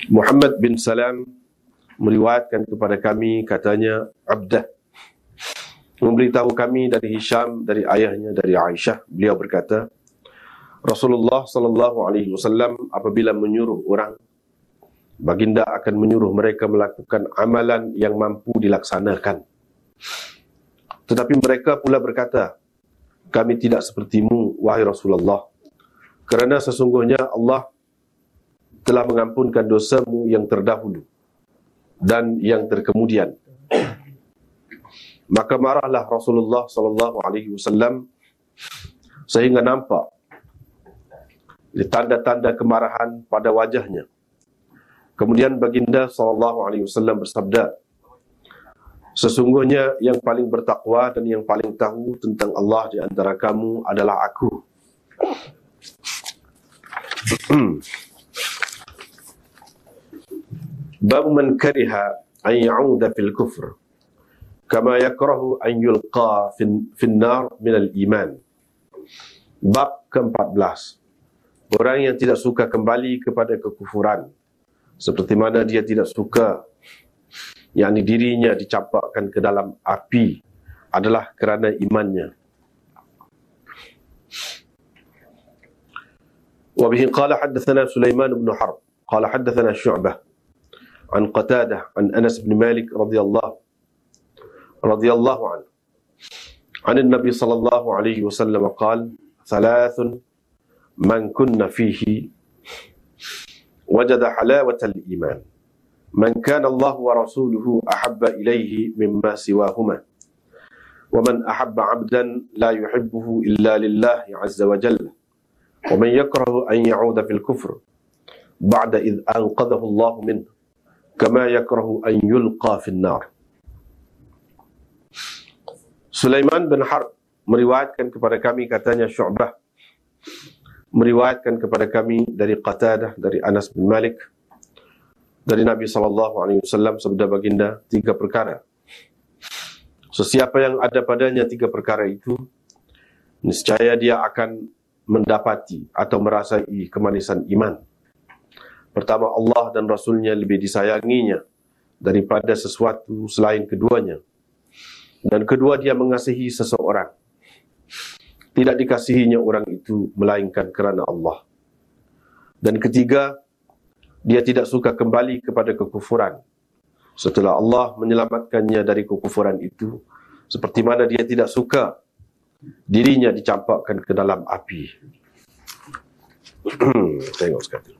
Muhammad bin Salam meriwayatkan kepada kami, katanya Abdah memberitahu kami dari Hisham, dari ayahnya, dari Aisyah. Beliau berkata, Rasulullah sallallahu alaihi wasallam apabila menyuruh orang, baginda akan menyuruh mereka melakukan amalan yang mampu dilaksanakan. Tetapi mereka pula berkata, kami tidak sepertimu, wahai Rasulullah, kerana sesungguhnya Allah telah mengampunkan dosamu yang terdahulu dan yang terkemudian. Maka marahlah Rasulullah sallallahu alaihi wasallam sehingga nampak tanda-tanda kemarahan pada wajahnya. Kemudian baginda sallallahu alaihi wasallam bersabda, sesungguhnya yang paling bertakwa dan yang paling tahu tentang Allah di antara kamu adalah aku. Bab man kariha an ya'uda fil kufr kama yakrahu an yulqa fin nar min al-iman. Bab ke-14. Orang yang tidak suka kembali kepada kekufuran, seperti mana dia tidak suka yakni dirinya dicampakkan ke dalam api, adalah kerana imannya. Wa bihi qala haddathana Sulaiman bin Harb qala haddathana Syu'bah an Qatadah an Anas bin Malik radhiyallahu anhu an Nabi sallallahu alaihi wasallam qala thalathun man kunna fihi wajada halawatal iman. Man kana Allah wa rasuluhu ahabba ilaihi mimma siwahuma. Wa man ahabba 'abdan la yuhibbuhu illa lillahi 'azza wa jalla. Wa man yakrahu an ya'uda fil kufr ba'da idh anqadhahu Allah minhu kama yakrahu an yulqa fin nar. Sulaiman bin Harb meriwayatkan kepada kami, katanya Syu'bah meriwayatkan kepada kami dari Qatadah, dari Anas bin Malik, dari Nabi SAW, sabda baginda, 3 perkara. Sesiapa yang ada padanya 3 perkara itu, niscaya dia akan mendapati atau merasai kemanisan iman. Pertama, Allah dan Rasulnya lebih disayanginya daripada sesuatu selain keduanya. Dan kedua, dia mengasihi seseorang, tidak dikasihinya orang itu melainkan kerana Allah. Dan ketiga, dia tidak suka kembali kepada kekufuran setelah Allah menyelamatkannya dari kekufuran itu, seperti mana dia tidak suka dirinya dicampakkan ke dalam api. Tengok sekali.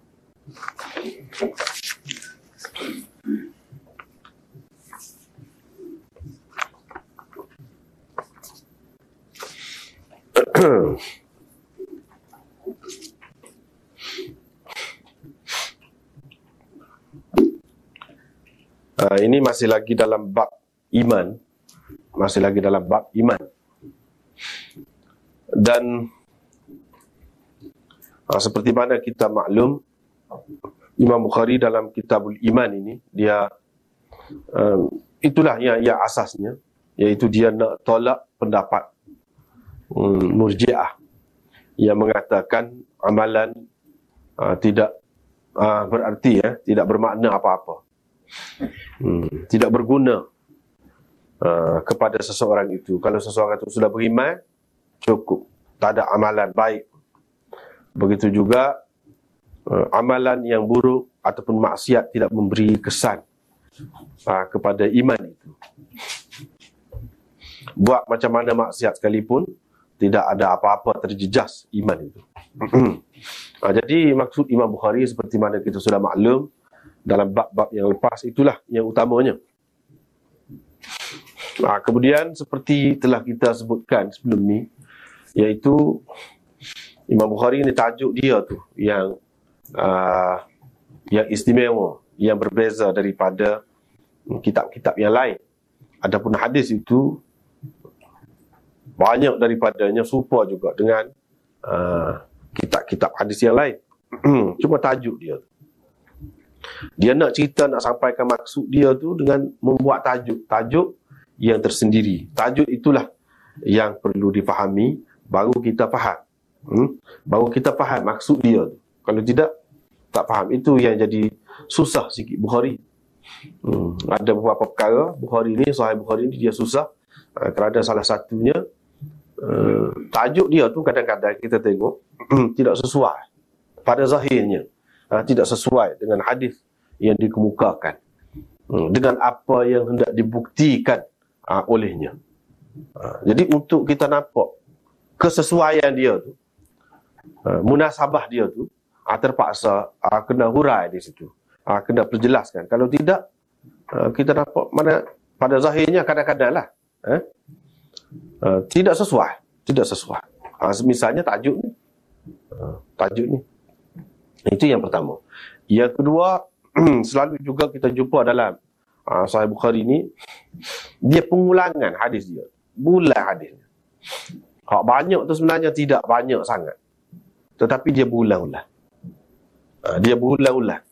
Ini masih lagi dalam bab iman. Masih lagi dalam bab iman. Dan seperti mana kita maklum, Imam Bukhari dalam Kitabul Iman ini, dia itulah yang asasnya, iaitu dia nak tolak pendapat Murji'ah yang mengatakan amalan tidak berarti, tidak bermakna apa-apa, tidak berguna kepada seseorang itu. Kalau seseorang itu sudah beriman, cukup, tak ada amalan baik. Begitu juga amalan yang buruk ataupun maksiat tidak memberi kesan kepada iman itu. Buat macam mana maksiat sekalipun, tidak ada apa-apa terjejas iman itu. Jadi maksud Imam Bukhari seperti mana kita sudah maklum dalam bab-bab yang lepas, itulah yang utamanya. Kemudian seperti telah kita sebutkan sebelum ni, iaitu Imam Bukhari ni tajuk dia tu yang istimewa, yang berbeza daripada kitab-kitab yang lain. Adapun hadis itu banyak daripadanya serupa juga dengan kitab-kitab hadis yang lain. Cuma tajuk dia, dia nak cerita, nak sampaikan maksud dia tu dengan membuat tajuk yang tersendiri. Tajuk itulah yang perlu difahami, baru kita faham. Baru kita faham maksud dia tu. Kalau tidak, Tak faham. Itu yang jadi susah sikit Bukhari. Ada beberapa perkara Bukhari ni, Sahih Bukhari ni dia susah kerana salah satunya tajuk dia tu kadang-kadang kita tengok tidak sesuai pada zahirnya, tidak sesuai dengan hadis yang dikemukakan, dengan apa yang hendak dibuktikan olehnya. Jadi untuk kita nampak kesesuaian dia tu, munasabah dia tu, terpaksa kena hurai di situ, kena perjelaskan. Kalau tidak, kita nampak mana pada zahirnya kadang-kadang lah tidak sesuai. Misalnya tajuk ni. Itu yang pertama. Yang kedua, selalu juga kita jumpa dalam Sahih Bukhari ni, dia pengulangan hadis dia, bulan hadisnya. Hak banyak tu sebenarnya tidak banyak sangat, tetapi dia berulang-ulang. Dia berulang-ulang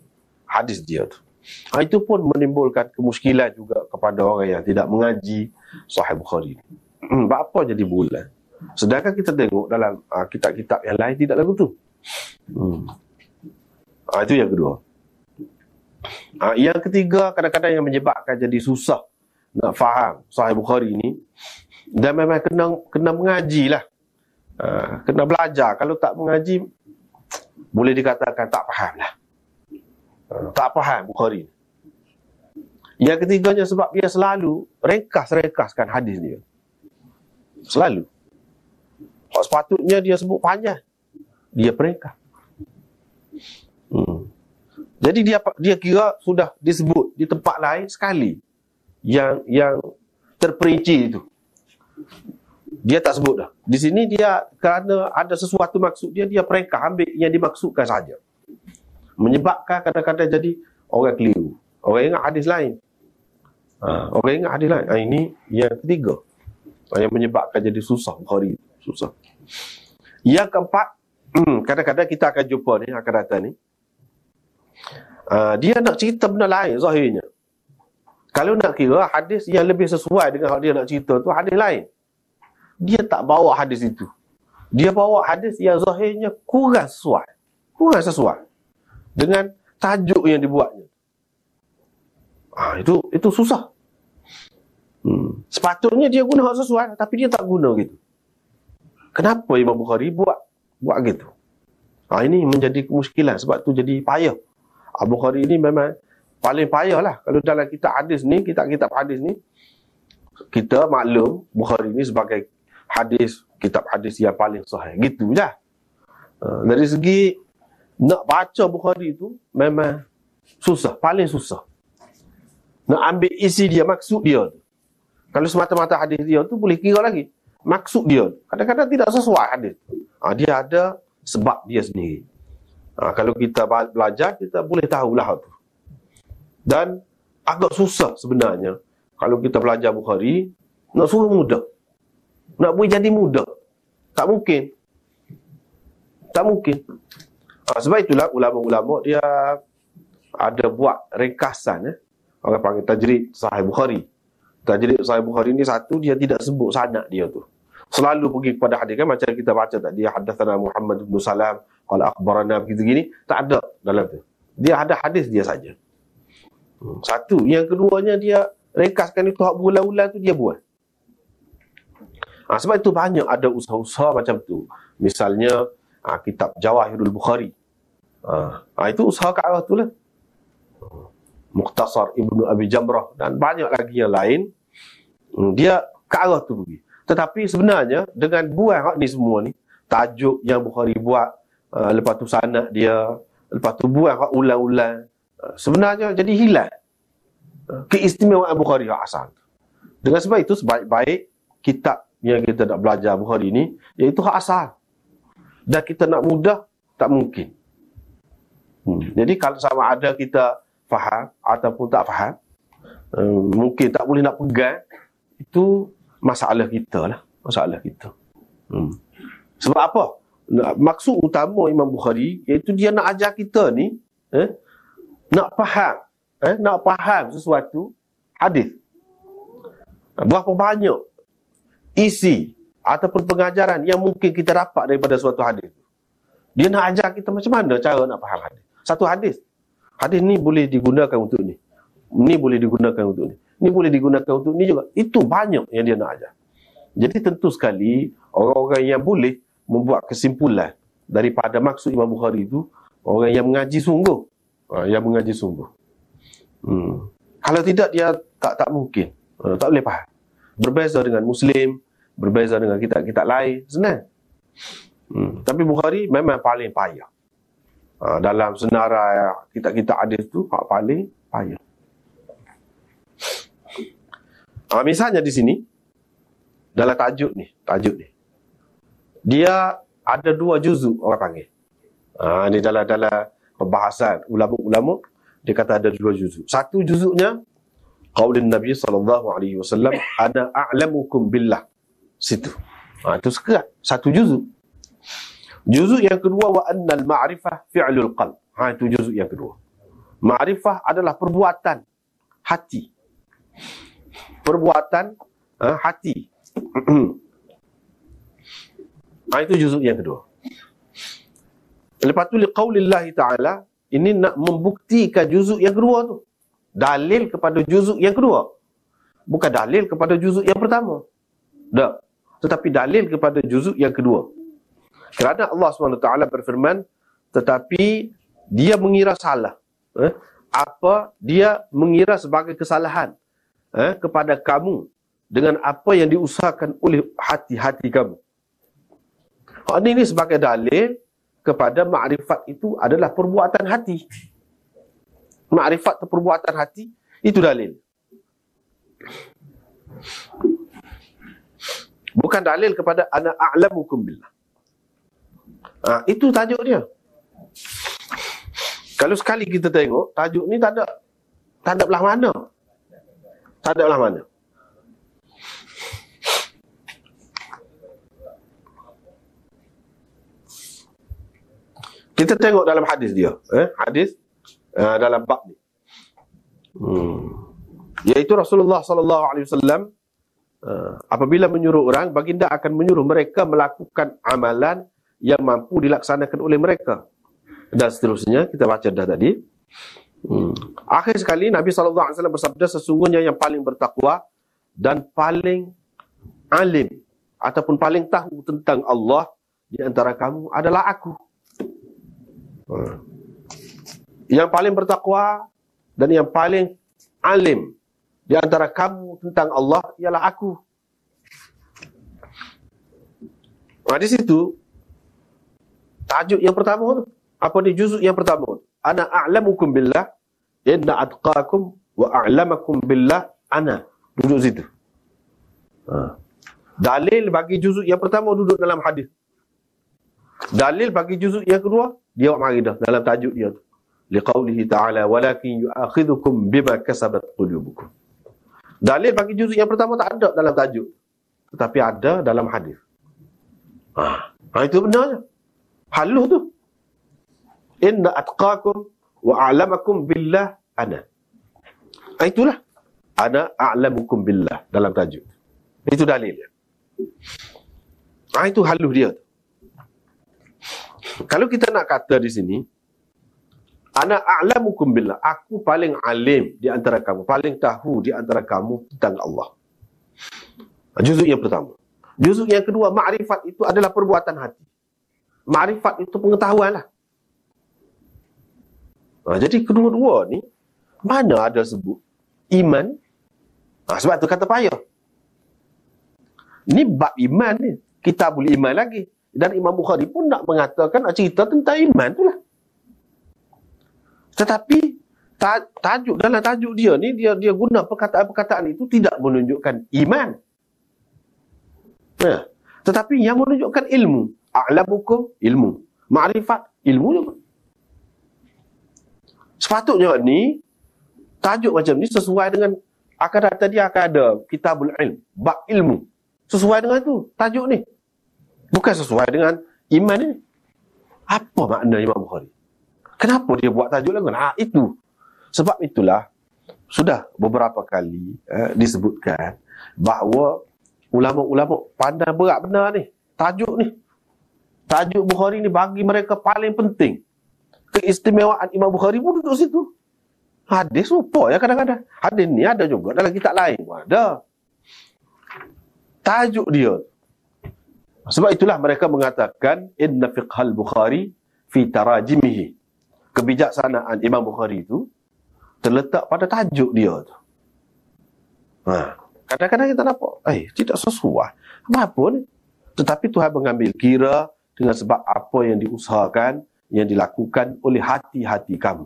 hadis dia tu. Itu pun menimbulkan kemuskilan juga kepada orang yang tidak mengaji Sahih Bukhari. Apa jadi berulang? Sedangkan kita tengok dalam kitab-kitab yang lain tidak lagu tu. Itu yang kedua. Yang ketiga, kadang-kadang yang menyebabkan jadi susah nak faham Sahih Bukhari ni, dan memang kena mengaji lah, kena belajar. Kalau tak mengaji, boleh dikatakan tak faham lah, tak faham Bukhari. Yang ketiganya sebab dia selalu ringkas-ringkaskan hadis dia. Selalu. Sepatutnya dia sebut panjang, dia peringkas. Jadi dia kira sudah disebut di tempat lain sekali yang terperinci itu, dia tak sebut dah. Di sini dia kerana ada sesuatu maksud dia peringkas, ambil yang dimaksudkan saja. Menyebabkan kadang-kadang jadi orang keliru, orang ingat hadis lain. Ini yang ketiga yang menyebabkan jadi susah Bukhari, susah. Yang keempat, kadang-kadang kita akan jumpa ni, akan datang ni, dia nak cerita benda lain zahirnya. Kalau nak kira hadis yang lebih sesuai dengan hal dia nak cerita tu hadis lain, dia tak bawa hadis itu. Dia bawa hadis yang zahirnya kurang sesuai dengan tajuk yang dibuatnya. Itu susah. Sepatutnya dia guna hak sesuai, tapi dia tak guna gitu. Kenapa Imam Bukhari buat gitu? Ini menjadi kemuskilan. Sebab tu jadi payah. Bukhari ini memang paling payah lah. Kalau dalam kitab hadis ni, kitab hadis ni, kita maklum Bukhari ni sebagai kitab hadis yang paling sahih. Gitu je. Dari segi nak baca Bukhari tu memang susah, paling susah. Nak ambil isi dia, maksud dia tu. Kalau semata-mata hadis dia tu boleh kira lagi. Maksud dia kadang-kadang tidak sesuai hadis. Dia ada sebab dia sendiri. Kalau kita belajar, kita boleh tahulah tu. Dan agak susah sebenarnya kalau kita belajar Bukhari, nak suruh mudah, nak buat jadi mudah, tak mungkin. Sebab itulah ulama-ulama dia ada buat ringkasan, orang panggil tajrid Sahih Bukhari. Tajrid Sahih Bukhari ni satu, dia tidak sebut sanad dia tu, selalu pergi kepada hadis, kan macam kita baca tadi, hadatsana Muhammad bin Salam qala akhbarana, begitu gini, tak ada dalam tu. Dia ada hadis dia saja. Satu. Yang keduanya, dia ringkaskan itu hak berulang-ulang tu dia buat. Sebab itu banyak ada usaha-usaha macam tu. Misalnya kitab Jawahirul Bukhari. Itu usaha ke arah tu lah. Mukhtasar Ibnu Abi Jamrah dan banyak lagi yang lain. Dia ke arah tu pergi. Tetapi sebenarnya dengan buang hak ni semua ni, tajuk yang Bukhari buat, lepas tu sanad dia, lepas tu buang hak ulang-ulang, sebenarnya jadi hilang keistimewaan Bukhari hak asal. Dengan sebab itu sebaik-baik kitab yang kita nak belajar Bukhari ni, iaitu hak asal. Dan kita nak mudah, tak mungkin. Jadi kalau sama ada kita faham ataupun tak faham, mungkin tak boleh nak pegang, itu masalah kita lah. Masalah kita. Sebab apa? Maksud utama Imam Bukhari, iaitu dia nak ajar kita ni, nak faham sesuatu hadis. Berapa banyak isi ataupun pengajaran yang mungkin kita dapat daripada suatu hadis. Dia nak ajar kita macam mana cara nak faham hadis. Satu hadis. Hadis ni boleh digunakan untuk ni. Ni boleh digunakan untuk ni. Ni boleh digunakan untuk ni juga. Itu banyak yang dia nak ajar. Jadi tentu sekali orang-orang yang boleh membuat kesimpulan daripada maksud Imam Bukhari itu orang yang mengaji sungguh. Yang mengaji sungguh. Kalau tidak dia tak mungkin. Tak boleh faham. Berbeza dengan Muslim, berbeza dengan kitab-kitab lain, senang. Tapi Bukhari memang paling payah. Dalam senarai kitab-kitab hadis tu paling payah. Misalnya di sini dalam tajuk ni dia ada 2 juzuk orang panggil. Ni dalam pembahasan ulama-ulama dia kata ada 2 juzuk. Satu juzuknya qaulin Nabi sallallahu alaihi wasallam, ana a'lamukum billah. Situ. Itu sekerat satu juzuk. Juzuk yang kedua, wa annal ma'rifah fi'lul qalb. Itu juzuk yang kedua. Ma'rifah adalah perbuatan hati. Perbuatan hati. Itu juzuk yang kedua. Lepas tu liqaulillahi ta'ala, ini nak membuktikan juzuk yang kedua tu. Dalil kepada juzuk yang kedua. Bukan dalil kepada juzuk yang pertama. Tak. Tetapi dalil kepada juzuk yang kedua. Kerana Allah SWT berfirman, tetapi dia mengira salah. Apa dia mengira sebagai kesalahan kepada kamu dengan apa yang diusahakan oleh hati-hati kamu. Ini sebagai dalil kepada makrifat itu adalah perbuatan hati. Makrifat atau perbuatan hati itu dalil. Bukan dalil kepada ana a'lamukum billah. Itu tajuk dia. Kalau sekali kita tengok tajuk ni tak ada belah mana. Tak ada belah mana. Kita tengok dalam hadis dia, hadis dalam bab ni. Iaitu Rasulullah sallallahu alaihi wasallam apabila menyuruh orang, baginda akan menyuruh mereka melakukan amalan yang mampu dilaksanakan oleh mereka. Dan seterusnya, kita baca dah tadi. Akhir sekali Nabi SAW bersabda, sesungguhnya yang paling bertakwa dan paling alim ataupun paling tahu tentang Allah di antara kamu adalah aku. Yang paling bertakwa dan yang paling alim di antara kamu tentang Allah ialah aku. Di situ tajuk yang pertama tu, apa di juzuk yang pertama tu, ana a'lamukum billah inna atqakum wa a'lamakum billah ana. Duduk situ. Dalil bagi juzuk yang pertama duduk dalam hadis. Dalil bagi juzuk yang kedua dia mari dah dalam tajuk dia tu. Liqaulihi ta'ala walakin yu'akhidhukum bima kasabat qulubukum. Dalil bagi juzuk yang pertama tak ada dalam tajuk, tetapi ada dalam hadis. Itu benarnya. Halus tu. Inna atqakum wa a'lamakum billah ana. Itulah. Ana a'lamukum billah dalam tajuk. Itu dalilnya. Itu halus dia. Kalau kita nak kata di sini, ana a'lamukum billah, aku paling alim di antara kamu, paling tahu di antara kamu tentang Allah. Juzuk yang pertama. Juzuk yang kedua, makrifat itu adalah perbuatan hati. Makrifat itu pengetahuan lah. Jadi kedua-dua ni mana ada sebut iman. Sebab tu kata payah. Ni bab iman ni, kitabul iman lagi. Dan Imam Bukhari pun nak mengatakan, nak cerita tentang iman tu lah. Tetapi tajuk dalam tajuk dia ni, dia guna perkataan-perkataan itu tidak menunjukkan iman. Tetapi yang menunjukkan ilmu. A'lamukum, ilmu. Ma'rifat, ilmu juga. Sepatutnya ni, tajuk macam ni sesuai dengan, tadi akan ada kitabul ilm, bab ilmu. Sesuai dengan tu, tajuk ni. Bukan sesuai dengan iman ni. Apa makna Imam Bukhari? Kenapa dia buat tajuk lagu? Itu. Sebab itulah, sudah beberapa kali disebutkan bahawa ulama-ulama pandang berat benar ni. Tajuk ni. Tajuk Bukhari ni bagi mereka paling penting. keistimewaan Imam Bukhari pun duduk situ. Hadis rupa ya kadang-kadang. Hadis ni ada juga dalam kitab lain pun ada. Tajuk dia. Sebab itulah mereka mengatakan inna fiqhal Bukhari fi tarajimihi. Kebijaksanaan Imam Bukhari itu terletak pada tajuk dia tu. Kadang-kadang kita nampak, tidak sesuai. Apa ni? Tetapi Tuhan mengambil kira dengan sebab apa yang diusahakan, yang dilakukan oleh hati-hati kamu.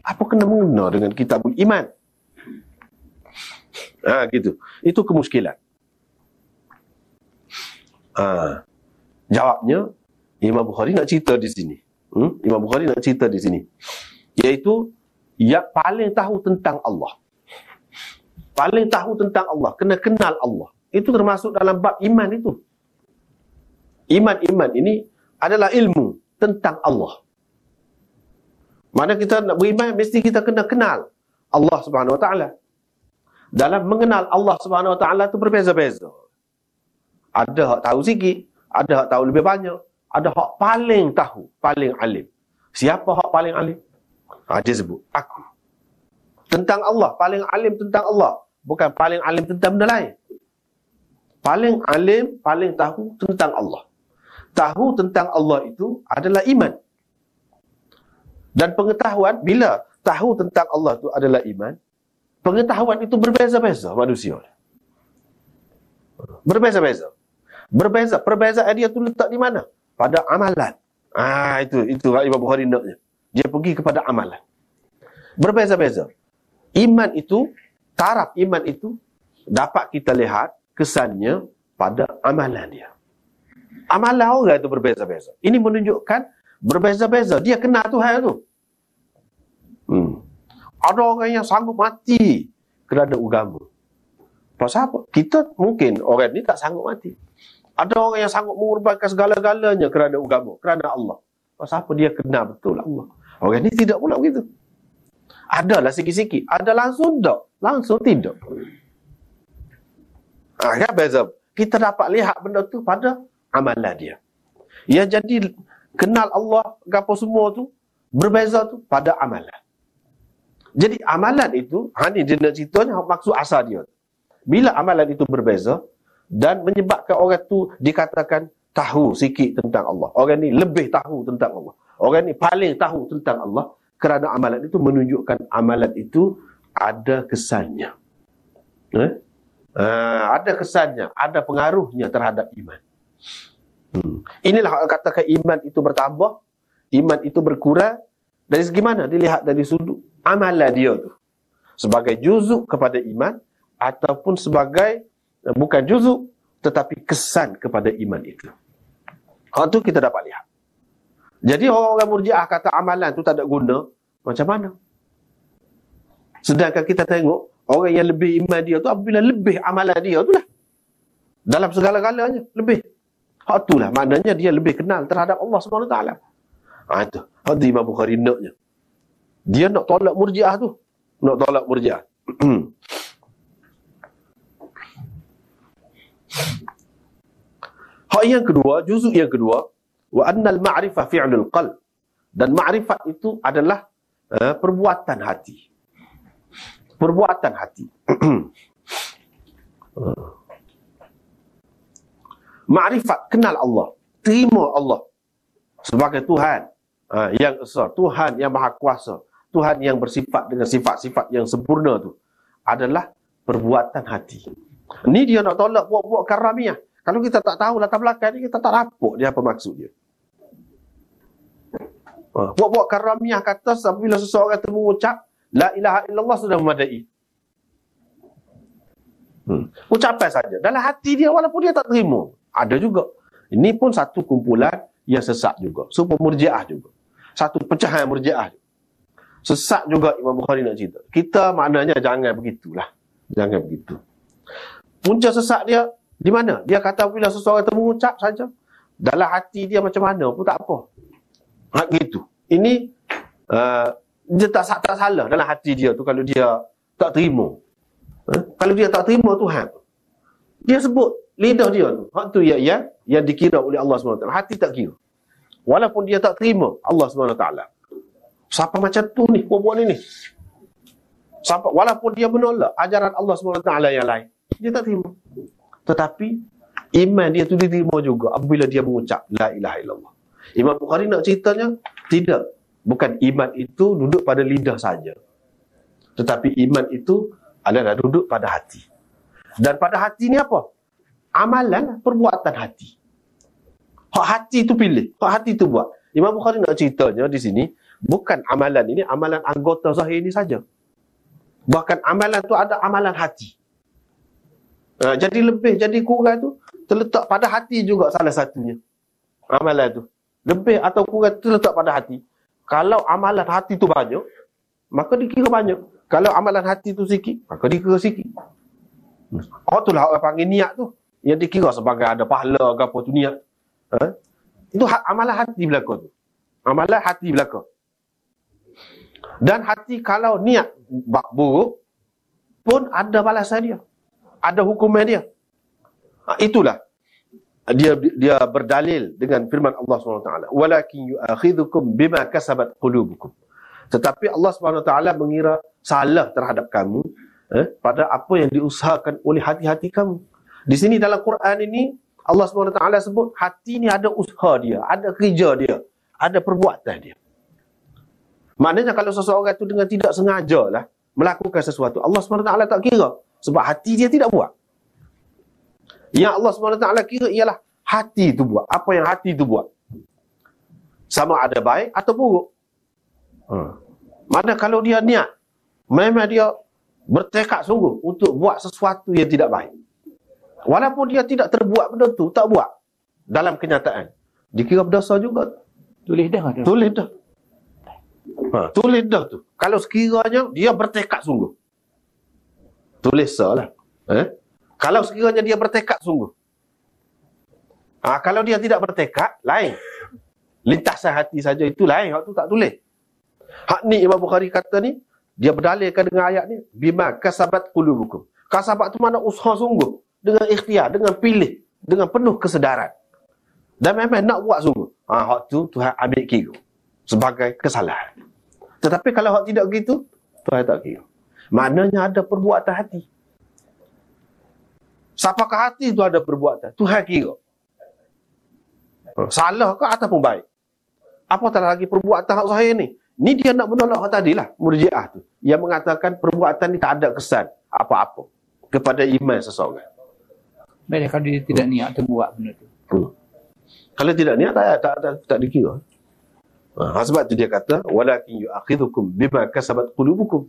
Apa kena mengena dengan kitabul iman? Gitu. Itu kemuskilan. Jawabnya, Imam Bukhari nak cerita di sini. Imam Bukhari nak cerita di sini. Iaitu, yang paling tahu tentang Allah. Paling tahu tentang Allah. Kena kenal Allah. Itu termasuk dalam bab iman itu. Iman ini adalah ilmu tentang Allah. Mana kita nak beriman, mesti kita kena kenal Allah Subhanahu Wa Taala. Dalam mengenal Allah Subhanahu Wa Taala itu berbeza-beza. Ada hak tahu sikit, ada hak tahu lebih banyak, ada hak paling tahu, paling alim. Siapa hak paling alim? Dia sebut, aku. Tentang Allah, paling alim tentang Allah. Bukan paling alim tentang benda lain. Paling alim, paling tahu tentang Allah. Tahu tentang Allah itu adalah iman. Dan pengetahuan, bila tahu tentang Allah itu adalah iman, pengetahuan itu berbeza-beza manusia. Berbeza-beza. Perbezaan dia itu letak di mana? Pada amalan. Itu Imam Bukhari naknya. Dia pergi kepada amalan. Berbeza-beza. Iman itu, taraf iman itu dapat kita lihat kesannya pada amalan dia. Amalan orang itu berbeza-beza. Ini menunjukkan berbeza-beza. Dia kenal Tuhan itu. Ada orang yang sanggup mati kerana agama. Pasal apa? Kita mungkin orang ni tak sanggup mati. Ada orang yang sanggup mengorbankan segala-galanya kerana agama, kerana Allah. Pasal apa? Dia kenal betul Allah. Orang ni tidak pula begitu. Adalah sikit-sikit. Ada langsung tak? Langsung tidak. Kan beza. Kita dapat lihat benda tu pada amalan dia. Yang jadi kenal Allah, apa semua tu, berbeza tu pada amalan. Jadi amalan itu, ni dia nak ceritanya maksud asal dia. Bila amalan itu berbeza, dan menyebabkan orang tu dikatakan tahu sikit tentang Allah. Orang ni lebih tahu tentang Allah. Orang ni paling tahu tentang Allah. Kerana amalan itu menunjukkan amalan itu ada kesannya. Ada kesannya, ada pengaruhnya terhadap iman. Inilah katakan iman itu bertambah, iman itu berkurang. Dari segi mana? Dilihat dari sudut amalan dia tu. Sebagai juzuk kepada iman, ataupun sebagai, bukan juzuk, tetapi kesan kepada iman itu. Itu kita dapat lihat. Jadi orang-orang Murji'ah kata amalan tu tak ada guna, macam mana? Sedangkan kita tengok, orang yang lebih iman dia tu, apabila lebih amalan dia tu lah. Dalam segala-galanya, lebih. Itulah maknanya dia lebih kenal terhadap Allah SWT. Itu. Itu Imam Bukhari naknya. Dia nak tolak Murji'ah tu. Nak tolak Murji'ah. Hak yang kedua, juzuk yang kedua, wa annal ma'rifah fi'lul qalb. Dan ma'rifat itu adalah perbuatan hati. Perbuatan hati. Ma'rifat, kenal Allah, terima Allah sebagai Tuhan yang esa, Tuhan yang maha kuasa, Tuhan yang bersifat dengan sifat-sifat yang sempurna tu adalah perbuatan hati. Ni dia nak tolak buat-buat karamiyah. Kalau kita tak tahu latar belakang ni, kita tak rapuk dia apa maksud dia. Buat-buat karamiyah kata apabila seseorang itu mengucap la ilaha illallah sudah memadai. Ucapan saja dalam hati dia, walaupun dia tak terima. Ada juga. Ini pun satu kumpulan yang sesat juga. Super Murji'ah juga. Satu pecahan Murji'ah. Sesat juga Imam Bukhari nak cerita. Kita maknanya jangan begitulah. Jangan begitu. Punca sesat dia di mana? Dia kata bila seseorang itu mengucap saja, dalam hati dia macam mana pun tak apa. Gitu. Ini dia tak salah dalam hati dia tu kalau dia tak terima. Kalau dia tak terima Tuhan, dia sebut lidah dia tu, hak tu yang dikira oleh Allah SWT. Hati tak kira. Walaupun dia tak terima Allah SWT. Siapa macam tu ni, buat ni. Siapa, walaupun dia menolak ajaran Allah SWT yang lain, dia tak terima. Tetapi iman dia tu diterima juga apabila dia mengucap la ilaha illallah. Imam Bukhari nak ceritanya, tidak. Bukan iman itu duduk pada lidah saja. Tetapi iman itu adalah duduk pada hati. Dan pada hati ni apa? Amalan, perbuatan hati. Hak hati tu pilih, hak hati tu buat. Imam Bukhari nak ceritanya di sini, bukan amalan ini, amalan anggota zahir ini saja. Bahkan amalan tu ada amalan hati. Jadi lebih, jadi kurang tu terletak pada hati juga salah satunya. Amalan tu. Lebih atau kurang terletak pada hati. Kalau amalan hati tu banyak, maka dikira banyak. Kalau amalan hati tu sikit, maka dikira sikit. Itulah orang panggil niat tu. Yang dikira sebagai ada pahala ke apa tu niat. Itu amalan hati belaka tu. Amalan hati belaka. Dan hati kalau niat buruk pun ada balasan dia. Ada hukuman dia. Itulah dia berdalil dengan firman Allah SWT. Walakin yu'akhidhukum bima kasabat qulubukum. Tetapi Allah SWT mengira salah terhadap kamu pada apa yang diusahakan oleh hati-hati kamu. Di sini dalam Quran ini Allah SWT sebut hati ni ada usaha dia, ada kerja dia, ada perbuatan dia. Maknanya kalau seseorang itu dengan tidak sengaja lah melakukan sesuatu, Allah SWT tak kira. Sebab hati dia tidak buat. Yang Allah SWT kira ialah hati itu buat. Apa yang hati itu buat. Sama ada baik atau buruk. Mana kalau dia niat, memang dia bertekad sungguh untuk buat sesuatu yang tidak baik. Walaupun dia tidak terbuat benda tu, tak buat. Dalam kenyataan. Dikira berdosa juga. Tulis dah. Tulis dah. Tulis dah tu. Kalau sekiranya dia bertekad sungguh. Tulis lah. Kalau sekiranya dia bertekad sungguh. Kalau dia tidak bertekad, lain. Lintasan hati saja itu lain. Hak tu tak tulis. Hak ni Imam Bukhari kata ni, dia berdalilkan dengan ayat ni, bima kasabat qulubukum. Kasabat tu mana usaha sungguh. Dengan ikhtiar, dengan pilih, dengan penuh kesedaran. Dan memang nak buat sungguh. Hak tu Tuhan ambil kira sebagai kesalahan. Tetapi kalau hak tidak begitu, Tuhan tak kira. Maknanya ada perbuatan hati. Siapakah hati itu ada perbuatan? Tuhan kira. Salah ke ataupun baik? Apatah lagi perbuatan hak zahir ni. Ni dia nak menolak hak tadilah, Murji'ah tu. Yang mengatakan perbuatan ni tak ada kesan apa-apa kepada iman seseorang. Baik, kalau dia tidak niat terbuat benda tu. Kalau tidak niat tak dikira. Sebab tu dia kata walakin yu'akhidhukum bima kasabat qulubukum.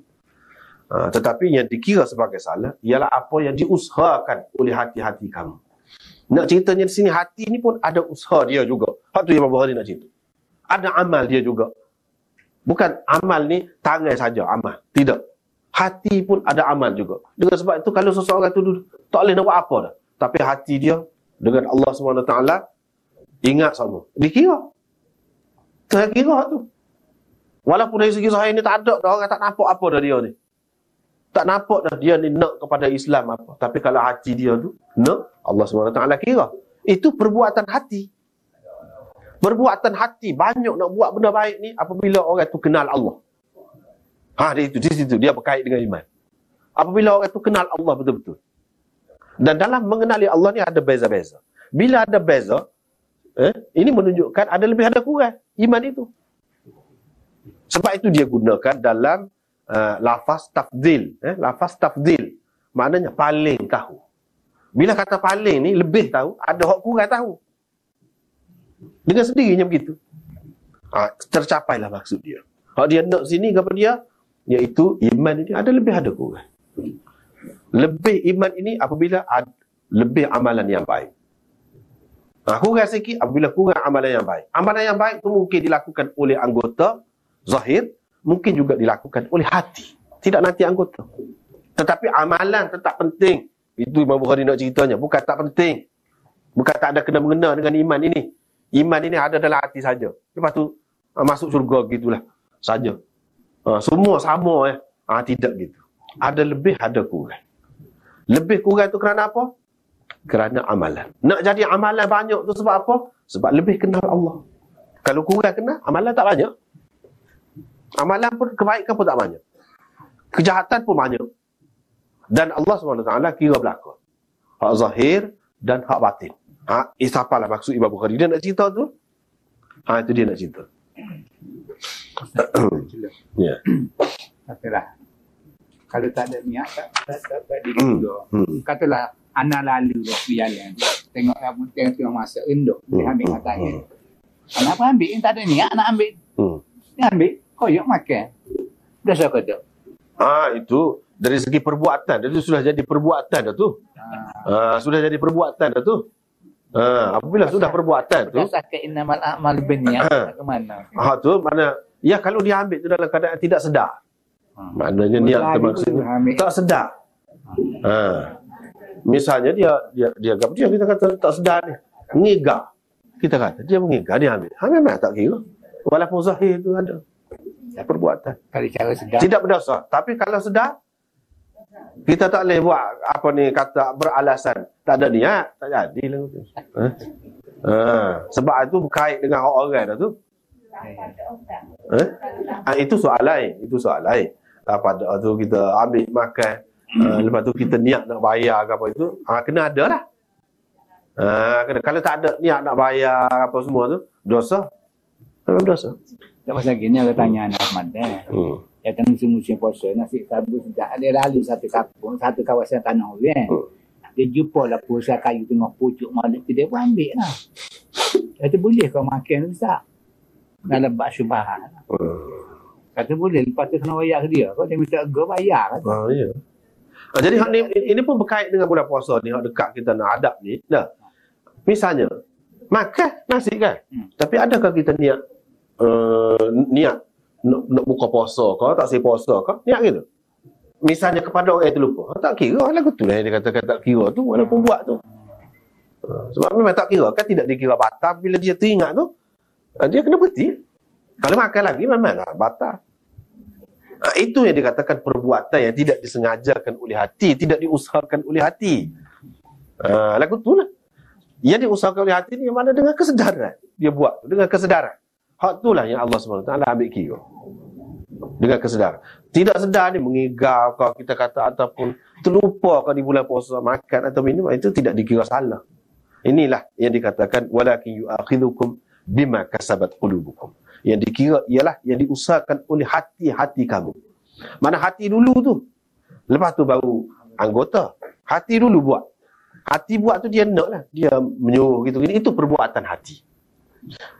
Tetapi yang dikira sebagai salah ialah apa yang diusahakan oleh hati-hati kamu. Nak ceritanya di sini, hati ni pun ada usaha dia juga. Hak tu Imam Bukhari nak cerita. Ada amal dia juga. Bukan amal ni tangan saja amal. Tidak. Hati pun ada amal juga. Dengan sebab itu kalau seseorang tu tak boleh nak buat apa dah. Tapi hati dia dengan Allah SWT ingat sama. Dikira. Tuhan kira tu. Walaupun dari segi zahir ni tak ada dah, orang tak nampak apa dah dia ni. Tak nampak dah dia ni nak kepada Islam apa. Tapi kalau hati dia tu nak, Allah SWT kira. Itu perbuatan hati. Perbuatan hati banyak nak buat benda baik ni apabila orang tu kenal Allah. Dia itu di situ dia berkait dengan iman. Apabila orang tu kenal Allah betul-betul. Dan dalam mengenali Allah ni ada beza-beza. Bila ada beza, ini menunjukkan ada lebih ada kurang iman itu. Sebab itu dia gunakan dalam lafaz tafdil. Lafaz tafdil maknanya paling tahu. Bila kata paling ni lebih tahu, ada hak kurang tahu. Dengan sendirinya begitu. Tercapailah maksud dia. Hak dia nak sini kepada dia, iaitu iman ini ada lebih ada kurang. Lebih iman ini apabila lebih amalan yang baik. Kurang sikit apabila kurang amalan yang baik. Amalan yang baik itu mungkin dilakukan oleh anggota zahir, mungkin juga dilakukan oleh hati. Tidak nanti anggota. Tetapi amalan tetap penting. Itu Imam Bukhari nak ceritanya. Bukan tak penting. Bukan tak ada kena-mengena dengan iman ini. Iman ini ada dalam hati saja. Lepas tu masuk syurga gitulah saja. Semua sama tidak gitu. Ada lebih, ada kurang. Lebih kurang itu kerana apa? Kerana amalan. Nak jadi amalan banyak tu sebab apa? Sebab lebih kenal Allah. Kalau kurang kenal, amalan tak banyak. Amalan pun, kebaikan pun tak banyak. Kejahatan pun banyak. Dan Allah SWT kira belaka. Hak zahir dan hak batin. Siapalah maksud Imam Bukhari. Dia nak cerita tu. Itu dia nak cerita. Ya. Katalah, kalau tak ada niat, tak diri juga. Katalah, anak lalu dah berjalan. Tengok tengok masa induk. Dia ambil matanya. Anak apa ambil? Tak ada niat nak ambil. Dia ambil. Koyok makan. Dah saya kata. Itu dari segi perbuatan. Itu sudah jadi perbuatan dah tu. Sudah jadi perbuatan dah tu. Apabila sudah perbuatan tu. Berdasarkan innamal a'mal binniyat. Ke mana? Tu mana? Ya, kalau dia ambil tu dalam keadaan tidak sedar. Maknanya niat tu maksudnya tak sedar. Misalnya dia kita kata tak sedar ni. Mengigau. Kita kata dia mengigau, dia ambil. Memang tak kira. Walaupun zahir tu ada perbuatan. Kalau cara sedar. Tidak berdosa. Tapi kalau sedar, kita tak boleh buat apa ni kata beralasan. Tak ada niat, tak jadi lah. Sebab itu berkait dengan orang dah tu. Itu soal lain. Itu soal lain. Pada tu kita ambil makan, lepas tu kita niat nak bayar ke apa itu, kena ada lah. Kalau tak ada niat nak bayar apa semua tu, dosa. Memang dosa. Tak pasal gini, aku tanya anak Ahmad datang musim-musim puasa, nasi sabu sedap. Ada lalu satu kampung, satu kawasan tanah orang. Dia jumpa lah puasa kayu tengah pucuk malam tu, dia pun ambil lah. Kata boleh kau makan tu tak? Dalam bak syubahan. Kata boleh, lepas tu kena bayar ke dia. Kau dia minta bayar kan? Ya. Jadi ini pun berkait dengan bulan puasa ni, hak dekat kita nak hadap ni. Dah. Misalnya, makan nasi kan? Tapi adakah kita niat nak buka puasa ke, tak say puasa ke, niat gitu. Misalnya kepada orang yang terlupa, tak kira lah tu lah dia katakan tak kira tu, walaupun buat tu. Sebab memang tak kira, kan tidak dikira batal. Bila dia teringat tu, dia kena berhenti. Kalau makan lagi, memanglah batal. Itu yang dikatakan perbuatan yang tidak disengajakan oleh hati, tidak diusahakan oleh hati. Lagu tu lah. Yang diusahakan oleh hati ni yang mana dengan kesedaran. Dia buat dengan kesedaran. Hak itulah yang Allah SWT ambil kira. Dengan kesedaran. Tidak sedar ni mengigau kau kita kata ataupun terlupa kau di bulan puasa makan atau minum, itu tidak dikira salah. Inilah yang dikatakan walakin yu'akhidukum bima kasabat qulubukum. Yang dikira ialah yang diusahakan oleh hati-hati kamu. Mana hati dulu tu. Lepas tu baru anggota. Hati dulu buat. Hati buat tu dia nak lah. Dia menyuruh gitu. Itu perbuatan hati.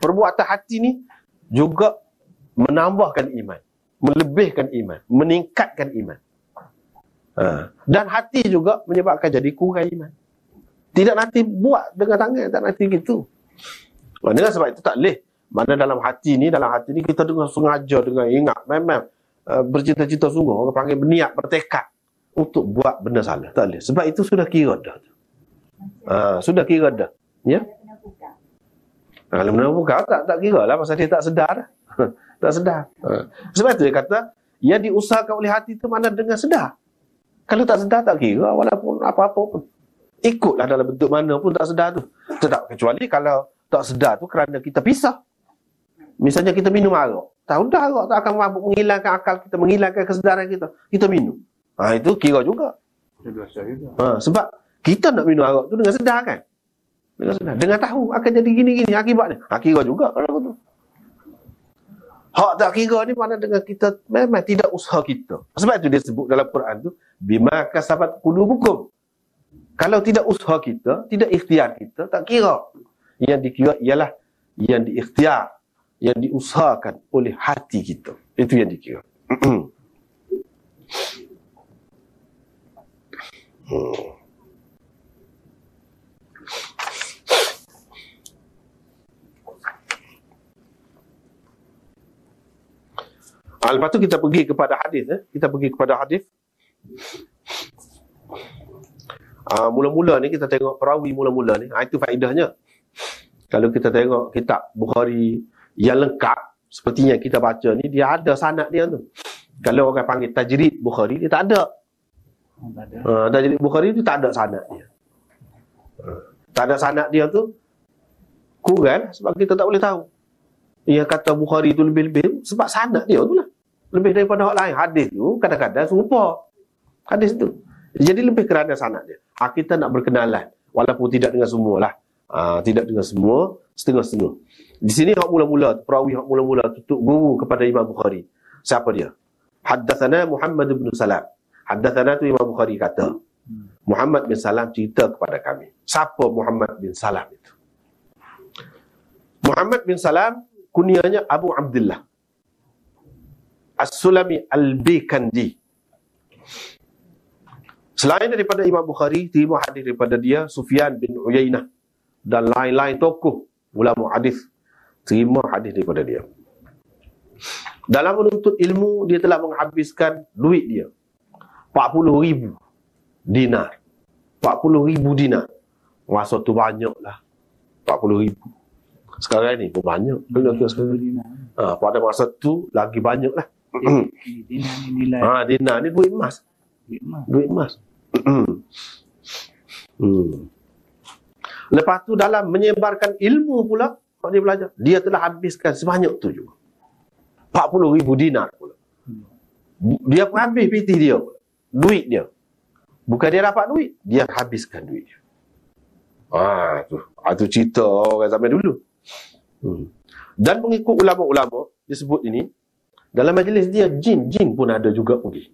Perbuatan hati ni juga menambahkan iman. Melebihkan iman. Meningkatkan iman. Dan hati juga menyebabkan jadi kurang iman. Tidak nanti buat dengan tangan. Tak nanti gitu. Dengan sebab itu tak boleh. Mana dalam hati ni kita dengan sengaja, dengan ingat. Memang bercita-cita sungguh. Orang panggil berniat, bertekad. Untuk buat benda salah. Tak boleh. Sebab itu sudah kira dah. Sudah kira dah. Ya? Kalau benda buka, tak kira lah. Pasal dia tak sedar. Tak sedar. Sebab itu dia kata, yang diusahakan oleh hati itu mana dengan sedar. Kalau tak sedar, tak kira. Walaupun apa-apa pun. Ikutlah dalam bentuk mana pun tak sedar tu. Tetap. Kecuali kalau tak sedar tu kerana kita pisah. Misalnya kita minum arak. Tahu dah arak tak akan mabuk, menghilangkan akal kita, menghilangkan kesedaran kita. Kita minum. Itu kira juga. Sebab kita nak minum arak tu dengan sedar kan? Dengan sedar. Dengan tahu akan jadi gini-gini akibatnya. Kira juga kalau tu. Hak tak kira ni mana dengan kita memang tidak usaha kita. Sebab itu dia sebut dalam Quran tu bima kasabat qulubukum. Kalau tidak usaha kita, tidak ikhtiar kita, tak kira. Yang dikira ialah yang diikhtiar, yang diusahakan oleh hati kita. Itu yang dikira. Lepas tu kita pergi kepada hadis. Kita pergi kepada hadis. Mula-mula ni kita tengok perawi mula-mula ni. Itu faedahnya. Kalau kita tengok kitab Bukhari yang lengkap, seperti yang kita baca ni, dia ada sanad dia tu. Kalau orang panggil tajrid Bukhari, dia tak ada. Tajrid Bukhari tu tak ada sanad dia. Tak ada sanad dia tu kurang sebab kita tak boleh tahu. Yang kata Bukhari tu lebih-lebih sebab sanad dia tu lah. lebih daripada hak lain. Hadis tu kadang-kadang serupa. Hadis tu. Jadi lebih kerana sanad dia. Kita nak berkenalan. Walaupun tidak dengan semua lah. Tidak dengan semua, setengah-setengah. Di sini hak mula-mula, perawi hak mula-mula tutup guru kepada Imam Bukhari. Siapa dia? Haddathana Muhammad bin Salam. Haddathana tu Imam Bukhari kata. Muhammad bin Salam cerita kepada kami. Siapa Muhammad bin Salam itu? Muhammad bin Salam kunyanya Abu Abdullah As-Sulami Al-Bikandi. Selain daripada Imam Bukhari, terima hadis daripada dia Sufyan bin Uyainah dan lain-lain tokoh ulama hadis terima hadis daripada dia. Dalam menuntut ilmu, dia telah menghabiskan duit dia 40,000 dinar. 40,000 dinar. Masa tu banyak lah 40,000. Sekarang ni pun banyak. Pada masa tu lagi banyak lah. Dinar ni nilai. Dinar ni duit emas. Duit emas. Lepas tu dalam menyebarkan ilmu pula, kalau dia belajar, dia telah habiskan sebanyak tu juga. 40,000 dinar pula. Dia pun habis PT dia pula. Duit dia. Bukan dia dapat duit, dia habiskan duit dia. Tu cerita orang zaman dulu. Dan mengikut ulama-ulama disebut ini, dalam majlis dia jin pun ada juga pergi.